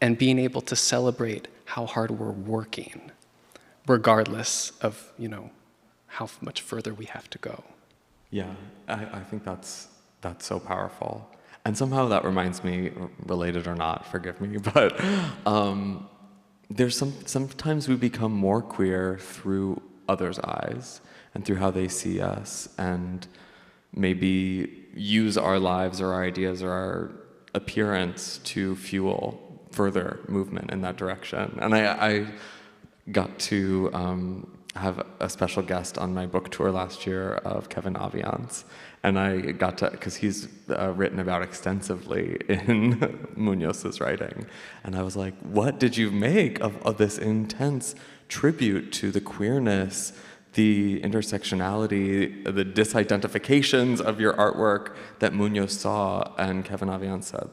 and being able to celebrate how hard we're working, regardless of, how much further we have to go. Yeah, I think that's so powerful. And somehow that reminds me, related or not, forgive me, but there's sometimes we become more queer through others' eyes and through how they see us, and maybe use our lives or our ideas or our appearance to fuel further movement in that direction. And I got to have a special guest on my book tour last year of Kevin Aviance. And I got to, because he's written about extensively in Munoz's writing. And I was like, what did you make of this intense tribute to the queerness, the intersectionality, the disidentifications of your artwork that Munoz saw? And Kevin Aviance said,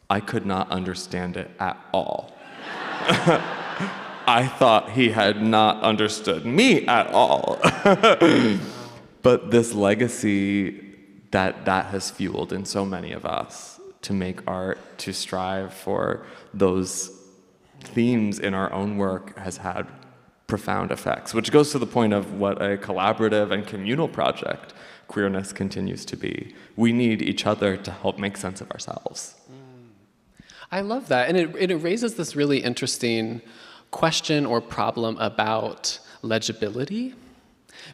I could not understand it at all. I thought he had not understood me at all. But this legacy that has fueled in so many of us to make art, to strive for those themes in our own work has had profound effects, which goes to the point of what a collaborative and communal project queerness continues to be. We need each other to help make sense of ourselves. I love that. And it raises this really interesting question or problem about legibility.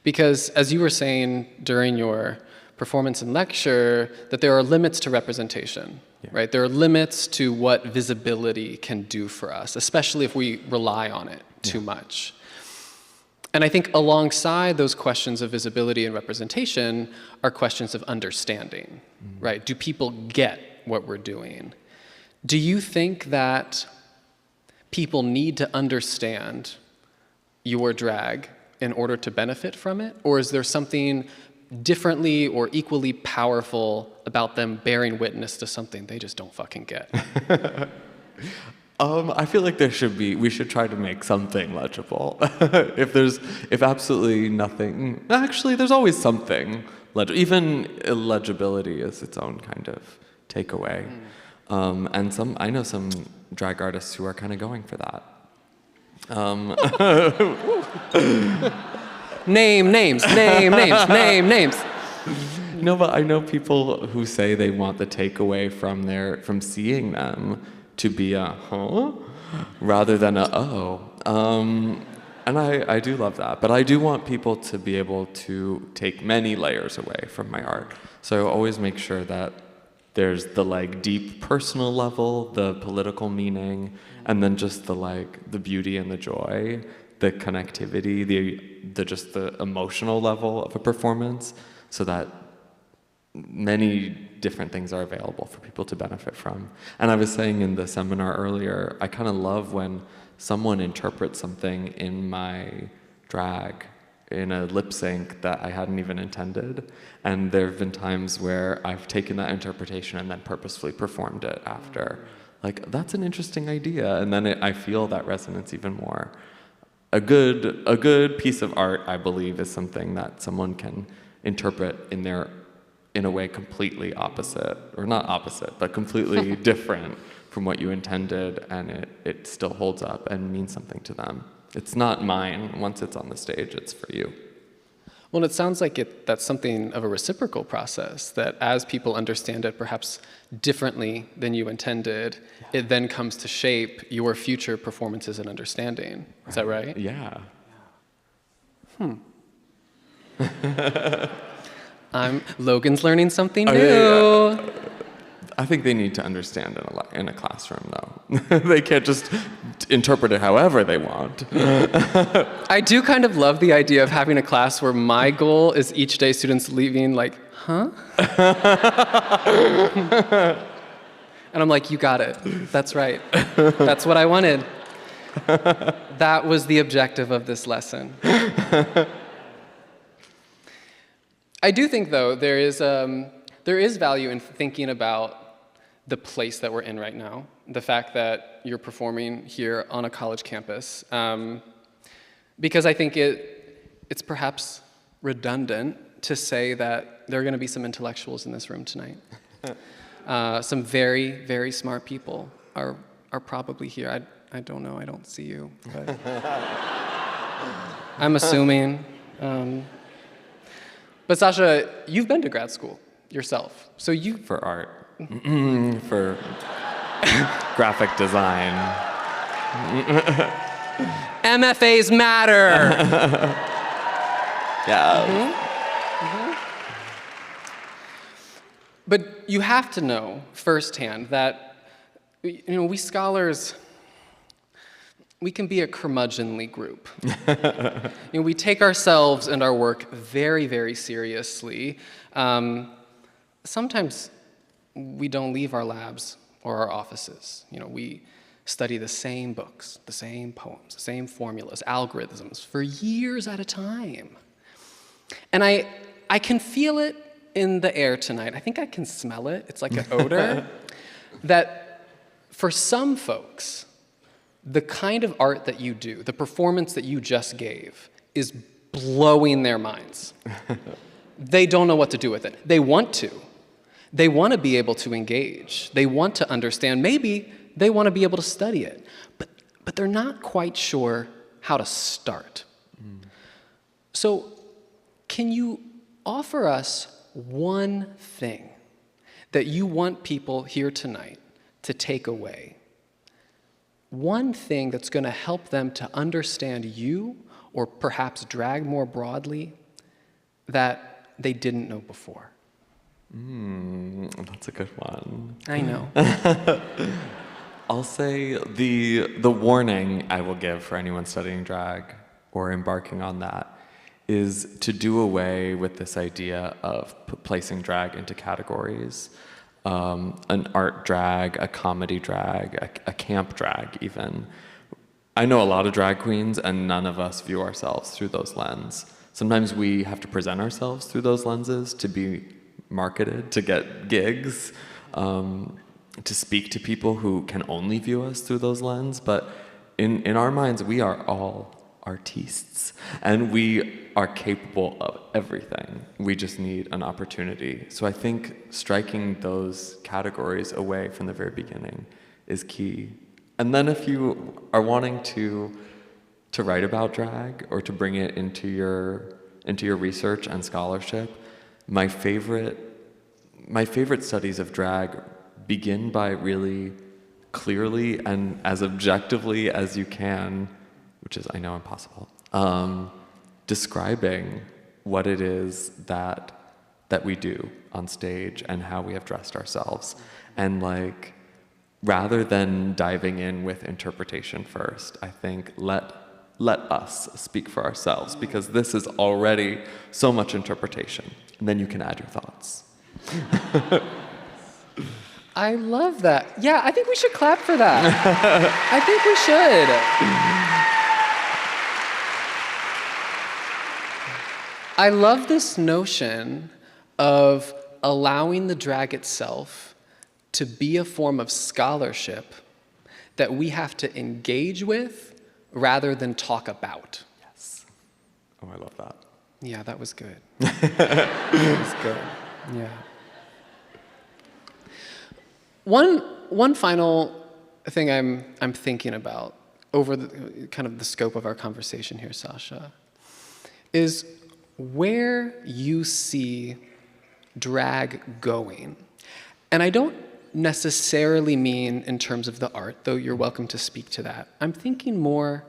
Because as you were saying during your performance and lecture, that there are limits to representation, right? There are limits to what visibility can do for us, especially if we rely on it too much. And I think alongside those questions of visibility and representation are questions of understanding, right? Do people get what we're doing? Do you think that people need to understand your drag in order to benefit from it? Or is there something differently or equally powerful about them bearing witness to something they just don't fucking get? I feel like we should try to make something legible. if absolutely nothing, actually there's always something legible. Even illegibility is its own kind of takeaway. And I know some drag artists who are kind of going for that. Name names. No, but I know people who say they want the takeaway from seeing them to be a huh rather than a oh. And I do love that, but I do want people to be able to take many layers away from my art. So I always make sure that there's the like deep personal level, the political meaning, and then just the beauty and the joy, the connectivity, the just the emotional level of a performance, so that many different things are available for people to benefit from. And I was saying in the seminar earlier, I kind of love when someone interprets something in my drag in a lip sync that I hadn't even intended. And there have been times where I've taken that interpretation and then purposefully performed it after. Like, that's an interesting idea. And then I feel that resonance even more. A good piece of art, I believe, is something that someone can interpret in a way completely opposite, or not opposite, but completely different from what you intended, and it still holds up and means something to them. It's not mine. Once it's on the stage, it's for you. Well, it sounds like that's something of a reciprocal process, that as people understand it perhaps differently than you intended, it then comes to shape your future performances and understanding. Is that right? Yeah. Logan's learning something new. Yeah. I think they need to understand in a classroom, though. They can't just interpret it however they want. I do kind of love the idea of having a class where my goal is each day students leaving like, huh? And I'm like, you got it. That's right. That's what I wanted. That was the objective of this lesson. I do think, though, there is value in thinking about the place that we're in right now, the fact that you're performing here on a college campus, because I think it's perhaps redundant to say that there are going to be some intellectuals in this room tonight. Some very, very smart people are probably here. I don't know. I don't see you, but I'm assuming. But Sasha, you've been to grad school yourself, so you... For art. For graphic design. MFAs matter! Yeah. But you have to know firsthand that, we scholars, we can be a curmudgeonly group. We take ourselves and our work very, very seriously. Sometimes we don't leave our labs or our offices. We study the same books, the same poems, the same formulas, algorithms for years at a time. And I can feel it in the air tonight. I think I can smell it. It's like an odor. That for some folks, the kind of art that you do, the performance that you just gave, is blowing their minds. They don't know what to do with it. They want to. They want to be able to engage. They want to understand. Maybe they want to be able to study it. But they're not quite sure how to start. So can you offer us one thing that you want people here tonight to take away? One thing that's going to help them to understand you, or perhaps drag more broadly, that they didn't know before. That's a good one. I know. I'll say the warning I will give for anyone studying drag or embarking on that is to do away with this idea of placing drag into categories. An art drag, a comedy drag, a camp drag even. I know a lot of drag queens, and none of us view ourselves through those lenses. Sometimes we have to present ourselves through those lenses to be marketed, to get gigs, to speak to people who can only view us through those lenses. But in our minds, we are all artistes, and we are capable of everything. We just need an opportunity. So I think striking those categories away from the very beginning is key. And then if you are wanting to write about drag or to bring it into your research and scholarship, my favorite studies of drag begin by really clearly and as objectively as you can, which is, I know, impossible, describing what it is that we do on stage and how we have dressed ourselves. And like, rather than diving in with interpretation first, I think let us speak for ourselves, because this is already so much interpretation. And then you can add your thoughts. I love that. Yeah, I think we should clap for that. I think we should. I love this notion of allowing the drag itself to be a form of scholarship that we have to engage with rather than talk about. Yes. Oh, I love that. Yeah, that was good. That was good. Yeah. One final thing I'm thinking about over the kind of the scope of our conversation here, Sasha, is where you see drag going. And I don't necessarily mean in terms of the art, though you're welcome to speak to that. I'm thinking more,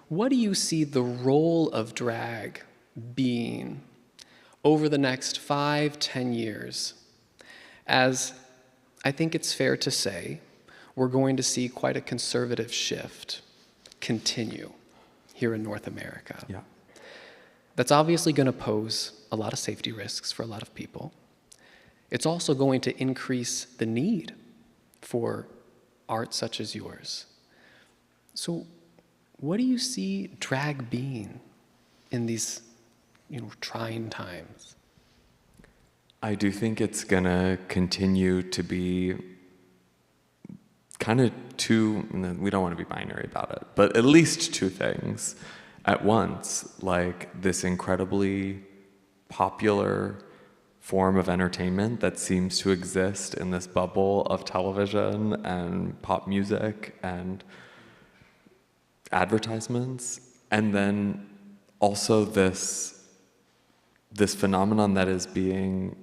what do you see the role of drag being over the next 5-10 years? As I think it's fair to say, we're going to see quite a conservative shift continue here in North America. Yeah. That's obviously going to pose a lot of safety risks for a lot of people. It's also going to increase the need for art such as yours. So what do you see drag being in these, trying times? I do think it's gonna continue to be kind of two, we don't want to be binary about it, but at least two things at once, like this incredibly popular form of entertainment that seems to exist in this bubble of television and pop music and advertisements, and then also this phenomenon that is being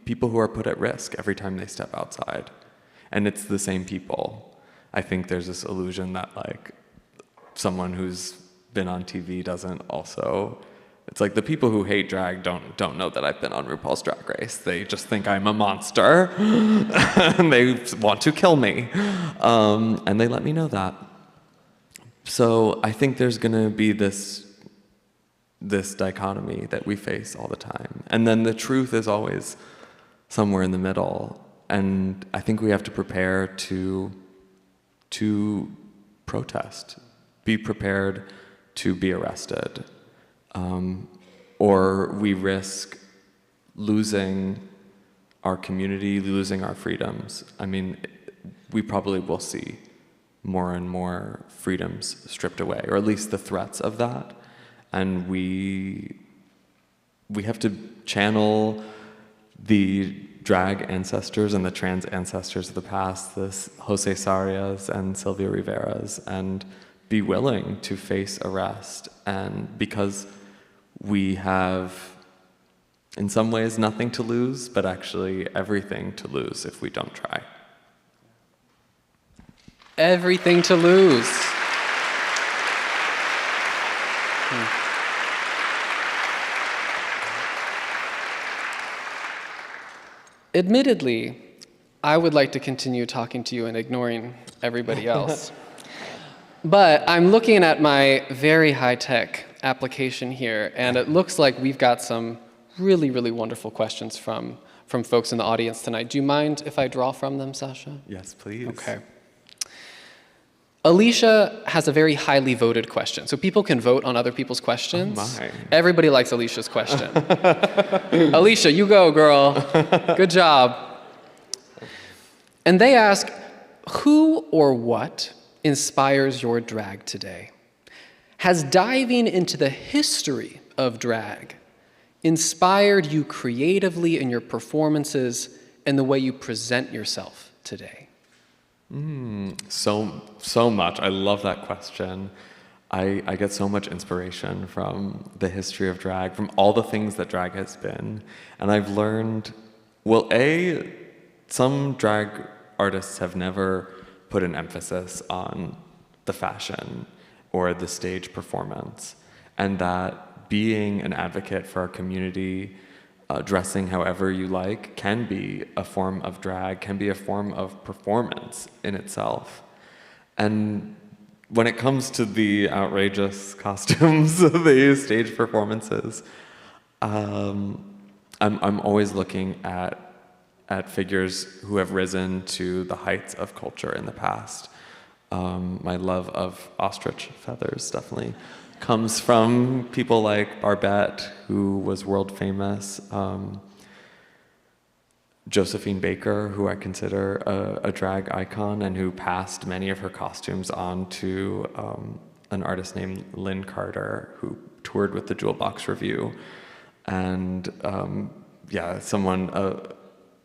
people who are put at risk every time they step outside. And it's the same people. I think there's this illusion that like someone who's been on TV doesn't also, it's like the people who hate drag don't know that I've been on RuPaul's Drag Race. They just think I'm a monster and they want to kill me. And they let me know that. So I think there's gonna be this dichotomy that we face all the time. And then the truth is always somewhere in the middle. And I think we have to prepare to protest, be prepared to be arrested, or we risk losing our community, losing our freedoms. I mean, we probably will see more and more freedoms stripped away, or at least the threats of that. And we have to channel the drag ancestors and the trans ancestors of the past, this Jose Sarias and Sylvia Rivera's, and be willing to face arrest. And because we have, in some ways, nothing to lose, but actually everything to lose if we don't try. Everything to lose. Admittedly, I would like to continue talking to you and ignoring everybody else. But I'm looking at my very high-tech application here, and it looks like we've got some really, really wonderful questions from folks in the audience tonight. Do you mind if I draw from them, Sasha? Yes, please. Okay. Alicia has a very highly voted question, so people can vote on other people's questions. Oh my. Everybody likes Alicia's question. Alicia, you go, girl. Good job. And they ask, who or what inspires your drag today? Has diving into the history of drag inspired you creatively in your performances and the way you present yourself today? So much. I love that question. I get so much inspiration from the history of drag, from all the things that drag has been. And I've learned, well, some drag artists have never put an emphasis on the fashion or the stage performance, and that being an advocate for our community, dressing however you like, can be a form of drag, can be a form of performance in itself. And when it comes to the outrageous costumes, the stage performances, I'm always looking at figures who have risen to the heights of culture in the past. My love of ostrich feathers definitely comes from people like Barbette, who was world famous, Josephine Baker, who I consider a drag icon and who passed many of her costumes on to an artist named Lynn Carter, who toured with the Jewel Box Review. And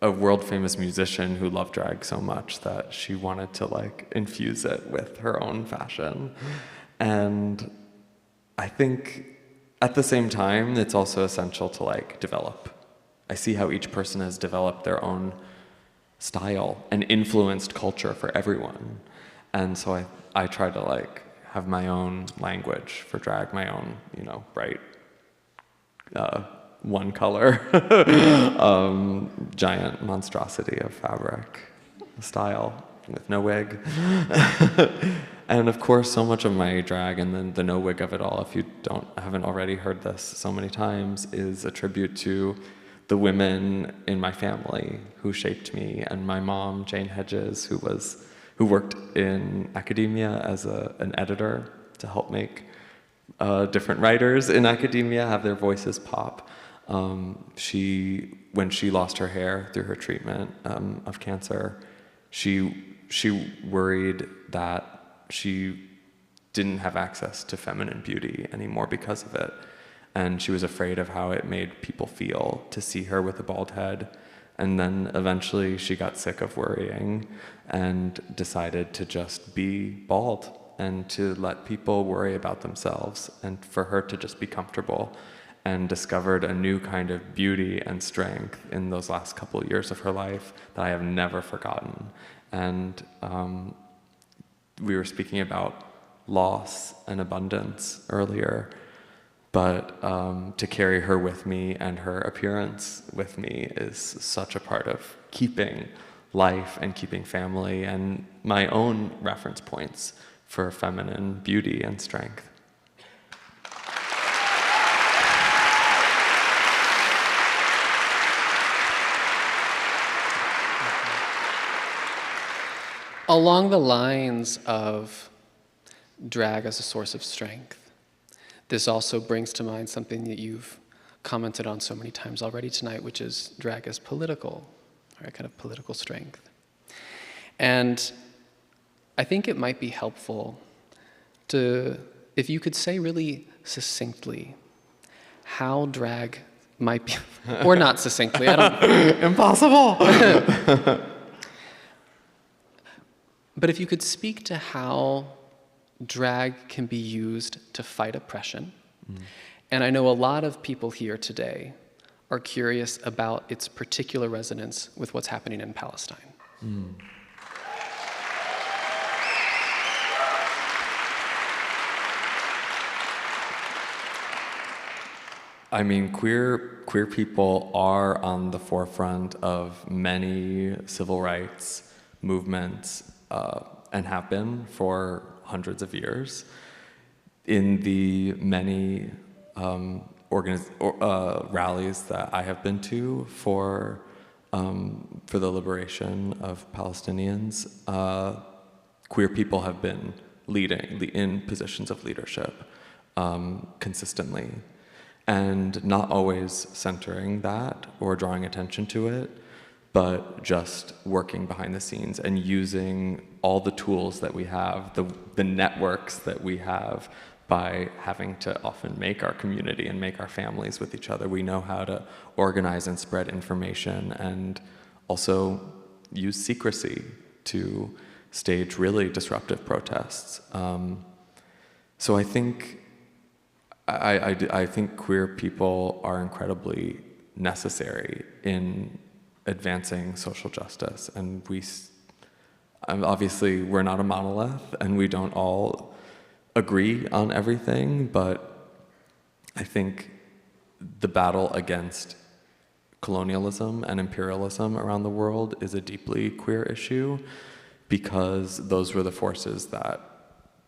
a world famous musician who loved drag so much that she wanted to like infuse it with her own fashion. And I think at the same time, it's also essential to like develop. I see how each person has developed their own style and influenced culture for everyone. And so I try to like have my own language for drag, my own, bright, one color, giant monstrosity of fabric style with no wig. And of course, so much of my drag and then the no wig of it all, if you haven't already heard this so many times, is a tribute to the women in my family who shaped me, and my mom, Jane Hedges, who worked in academia as an editor to help make different writers in academia have their voices pop. When she lost her hair through her treatment of cancer, she worried that she didn't have access to feminine beauty anymore because of it. And she was afraid of how it made people feel to see her with a bald head. And then eventually she got sick of worrying and decided to just be bald and to let people worry about themselves and for her to just be comfortable, and discovered a new kind of beauty and strength in those last couple of years of her life that I have never forgotten. And we were speaking about loss and abundance earlier, but to carry her with me and her appearance with me is such a part of keeping life and keeping family and my own reference points for feminine beauty and strength. Along the lines of drag as a source of strength, this also brings to mind something that you've commented on so many times already tonight, which is drag as political, right? Kind of political strength. And I think it might be helpful if you could say really succinctly how drag might be, or not succinctly, I don't. Impossible. But if you could speak to how drag can be used to fight oppression. And I know a lot of people here today are curious about its particular resonance with what's happening in Palestine. I mean, queer people are on the forefront of many civil rights movements and have been for hundreds of years. In the many rallies that I have been to for the liberation of Palestinians, queer people have been leading in positions of leadership consistently, and not always centering that or drawing attention to it, but just working behind the scenes and using all the tools that we have, the networks that we have, by having to often make our community and make our families with each other. We know how to organize and spread information and also use secrecy to stage really disruptive protests. So I think I think queer people are incredibly necessary in advancing social justice, and obviously we're not a monolith, and we don't all agree on everything, but I think the battle against colonialism and imperialism around the world is a deeply queer issue, because those were the forces that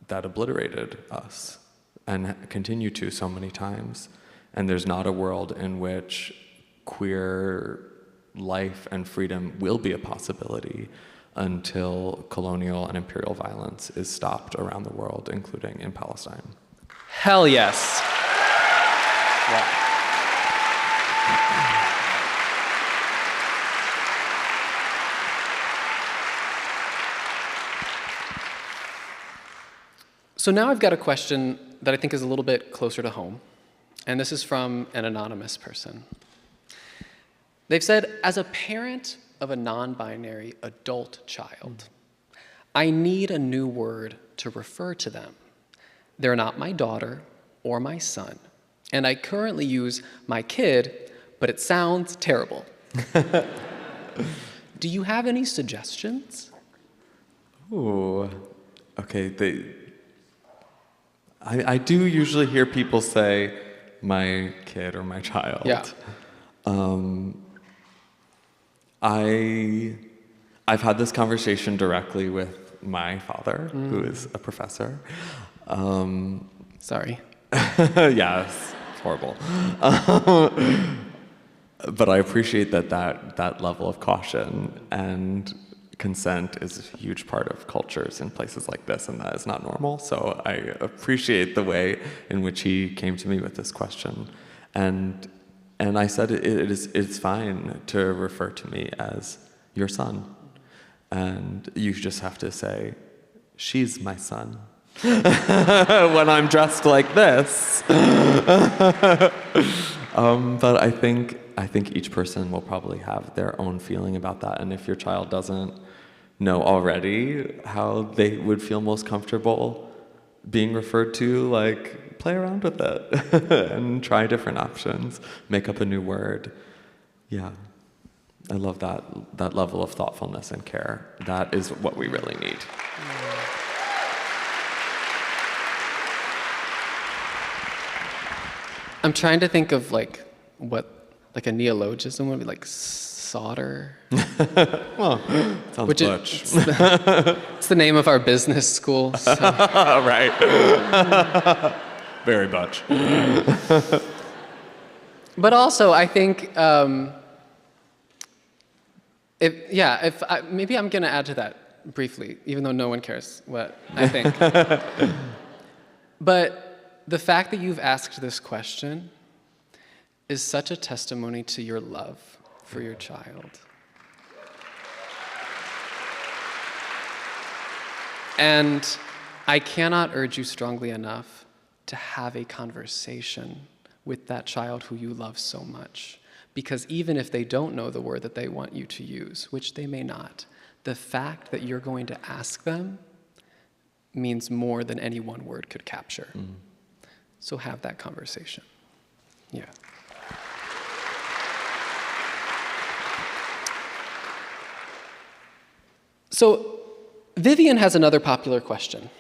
obliterated us and continue to so many times. And there's not a world in which queer life and freedom will be a possibility until colonial and imperial violence is stopped around the world, including in Palestine. Hell yes. Yeah. So now I've got a question that I think is a little bit closer to home, and this is from an anonymous person. They've said, as a parent of a non-binary adult child, I need a new word to refer to them. They're not my daughter or my son, and I currently use my kid, but it sounds terrible. Do you have any suggestions? Ooh, okay, I do usually hear people say, my kid or my child. Yeah. I've had this conversation directly with my father, who is a professor. Sorry. Yes, it's horrible. But I appreciate that level of caution, and consent is a huge part of cultures in places like this, and that is not normal. So I appreciate the way in which he came to me with this question. And I said it's fine to refer to me as your son. And you just have to say, she's my son. When I'm dressed like this. But I think each person will probably have their own feeling about that. And if your child doesn't know already how they would feel most comfortable being referred to, like, play around with it and try different options, make up a new word. Yeah, I love that level of thoughtfulness and care. That is what we really need. I'm trying to think of like a neologism would be, like solder. Well, sounds butch. It's the name of our business school. So. Right. Very butch. But also, I think, maybe I'm going to add to that briefly, even though no one cares what I think. But the fact that you've asked this question is such a testimony to your love for your child. And I cannot urge you strongly enough to have a conversation with that child who you love so much. Because even if they don't know the word that they want you to use, which they may not, the fact that you're going to ask them means more than any one word could capture. Mm. So have that conversation. Yeah. So Vivian has another popular question,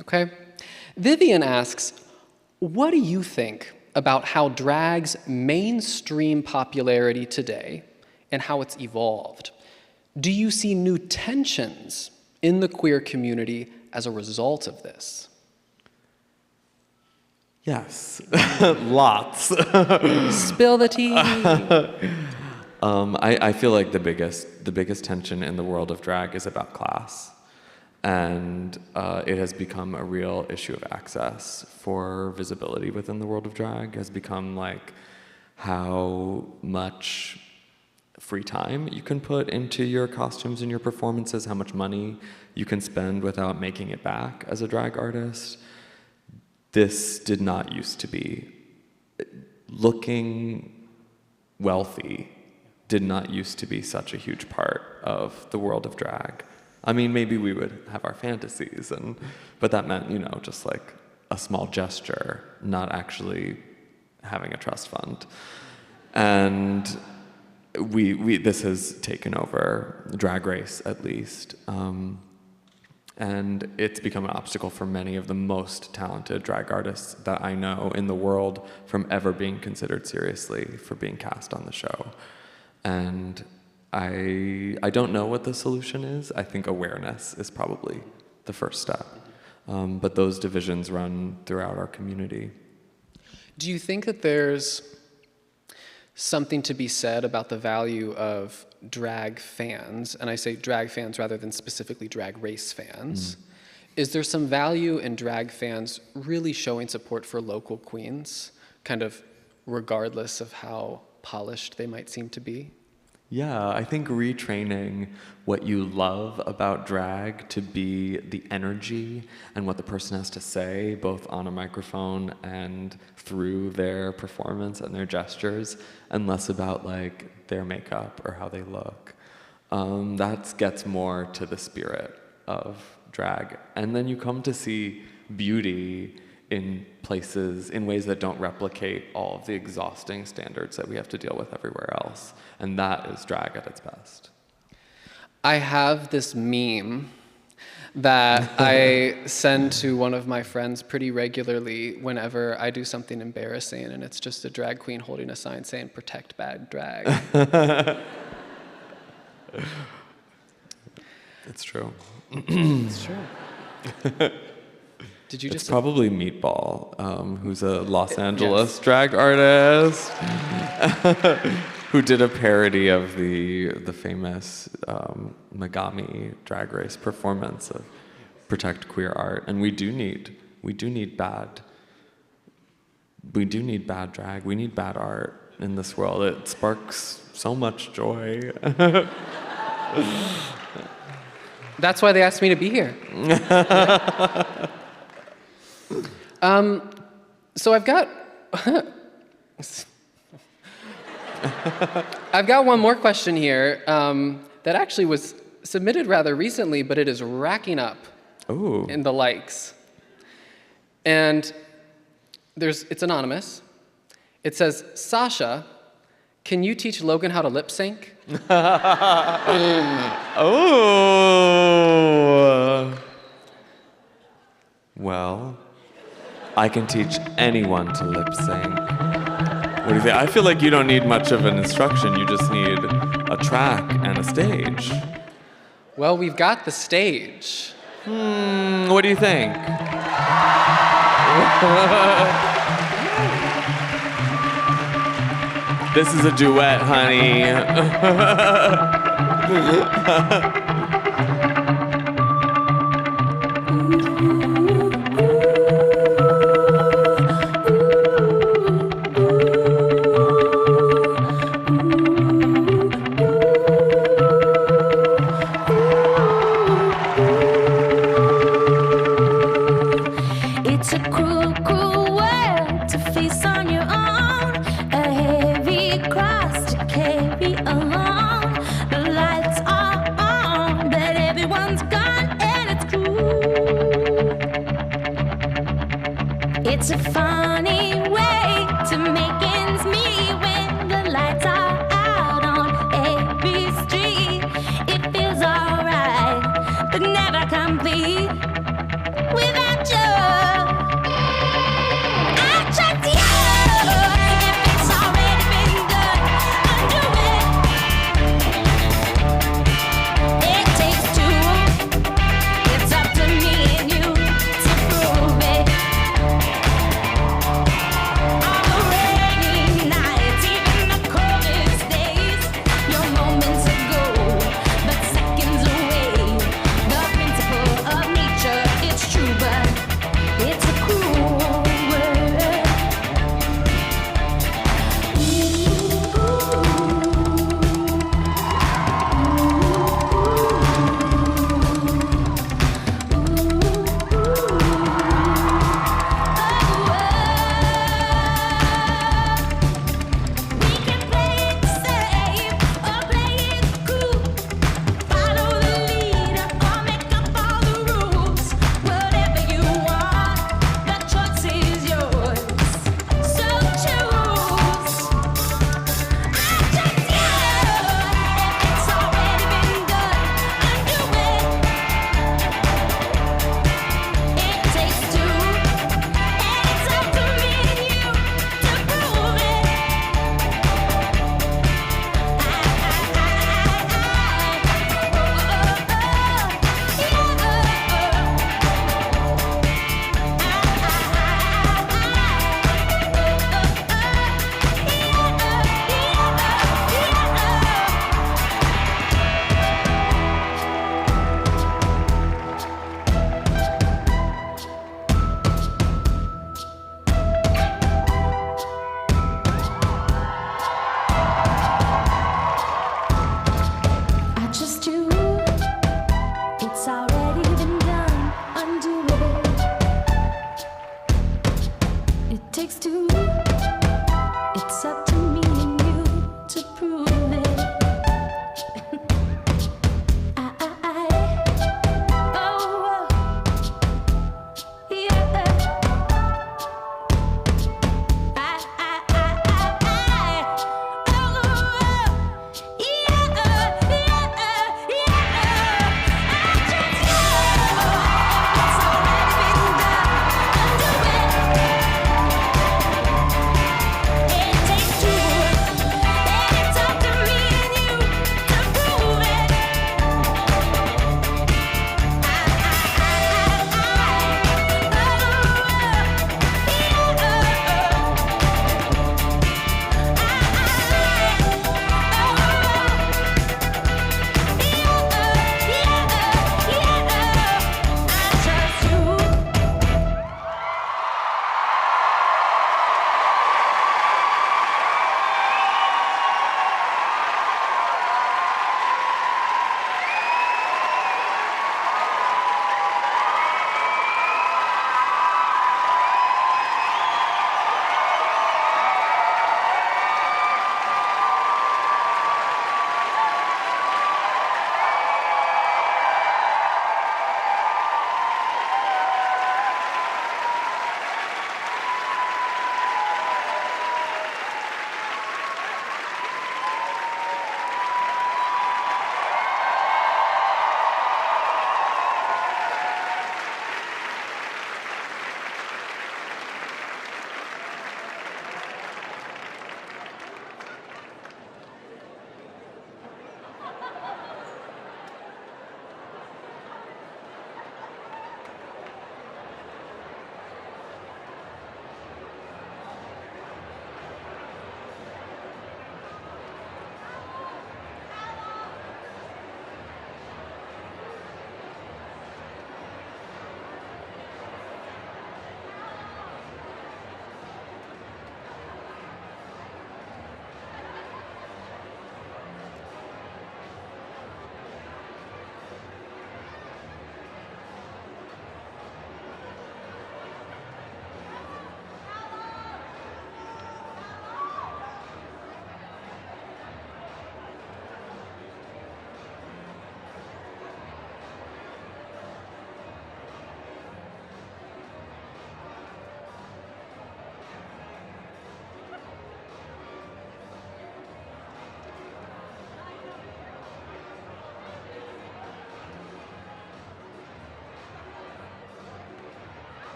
okay? Vivian asks, what do you think about how drag's mainstream popularity today and how it's evolved? Do you see new tensions in the queer community as a result of this? Yes, lots. Spill the tea. I feel like the biggest tension in the world of drag is about class. And it has become a real issue of access for visibility within the world of drag. It has become like how much free time you can put into your costumes and your performances, how much money you can spend without making it back as a drag artist. This did not used to be. Looking wealthy did not used to be such a huge part of the world of drag. I mean, maybe we would have our fantasies, but that meant, just like a small gesture, not actually having a trust fund. And this has taken over Drag Race, at least. And it's become an obstacle for many of the most talented drag artists that I know in the world from ever being considered seriously for being cast on the show. And I don't know what the solution is. I think awareness is probably the first step. But those divisions run throughout our community. Do you think that there's something to be said about the value of drag fans, and I say drag fans rather than specifically drag race fans? Is there some value in drag fans really showing support for local queens, kind of regardless of how polished they might seem to be? Yeah, I think retraining what you love about drag to be the energy and what the person has to say, both on a microphone and through their performance and their gestures, and less about like their makeup or how they look. That gets more to the spirit of drag. And then you come to see beauty in places, in ways that don't replicate all of the exhausting standards that we have to deal with everywhere else. And that is drag at its best. I have this meme that I send to one of my friends pretty regularly whenever I do something embarrassing, and it's just a drag queen holding a sign saying, "Protect bad drag." It's true. It's true. Did you it's just probably Meatball, who's a Los Angeles drag artist, who did a parody of the famous Megami Drag Race performance of Protect Queer Art. And we do need bad drag. We need bad art in this world. It sparks so much joy. That's why they asked me to be here. So I've got one more question here that actually was submitted rather recently, but it is racking up in the likes. And it's anonymous. It says, "Sasha, can you teach Logan how to lip sync?" Oh. Well, I can teach anyone to lip sync. What do you think? I feel like you don't need much of an instruction. You just need a track and a stage. Well, we've got the stage. What do you think? This is a duet, honey.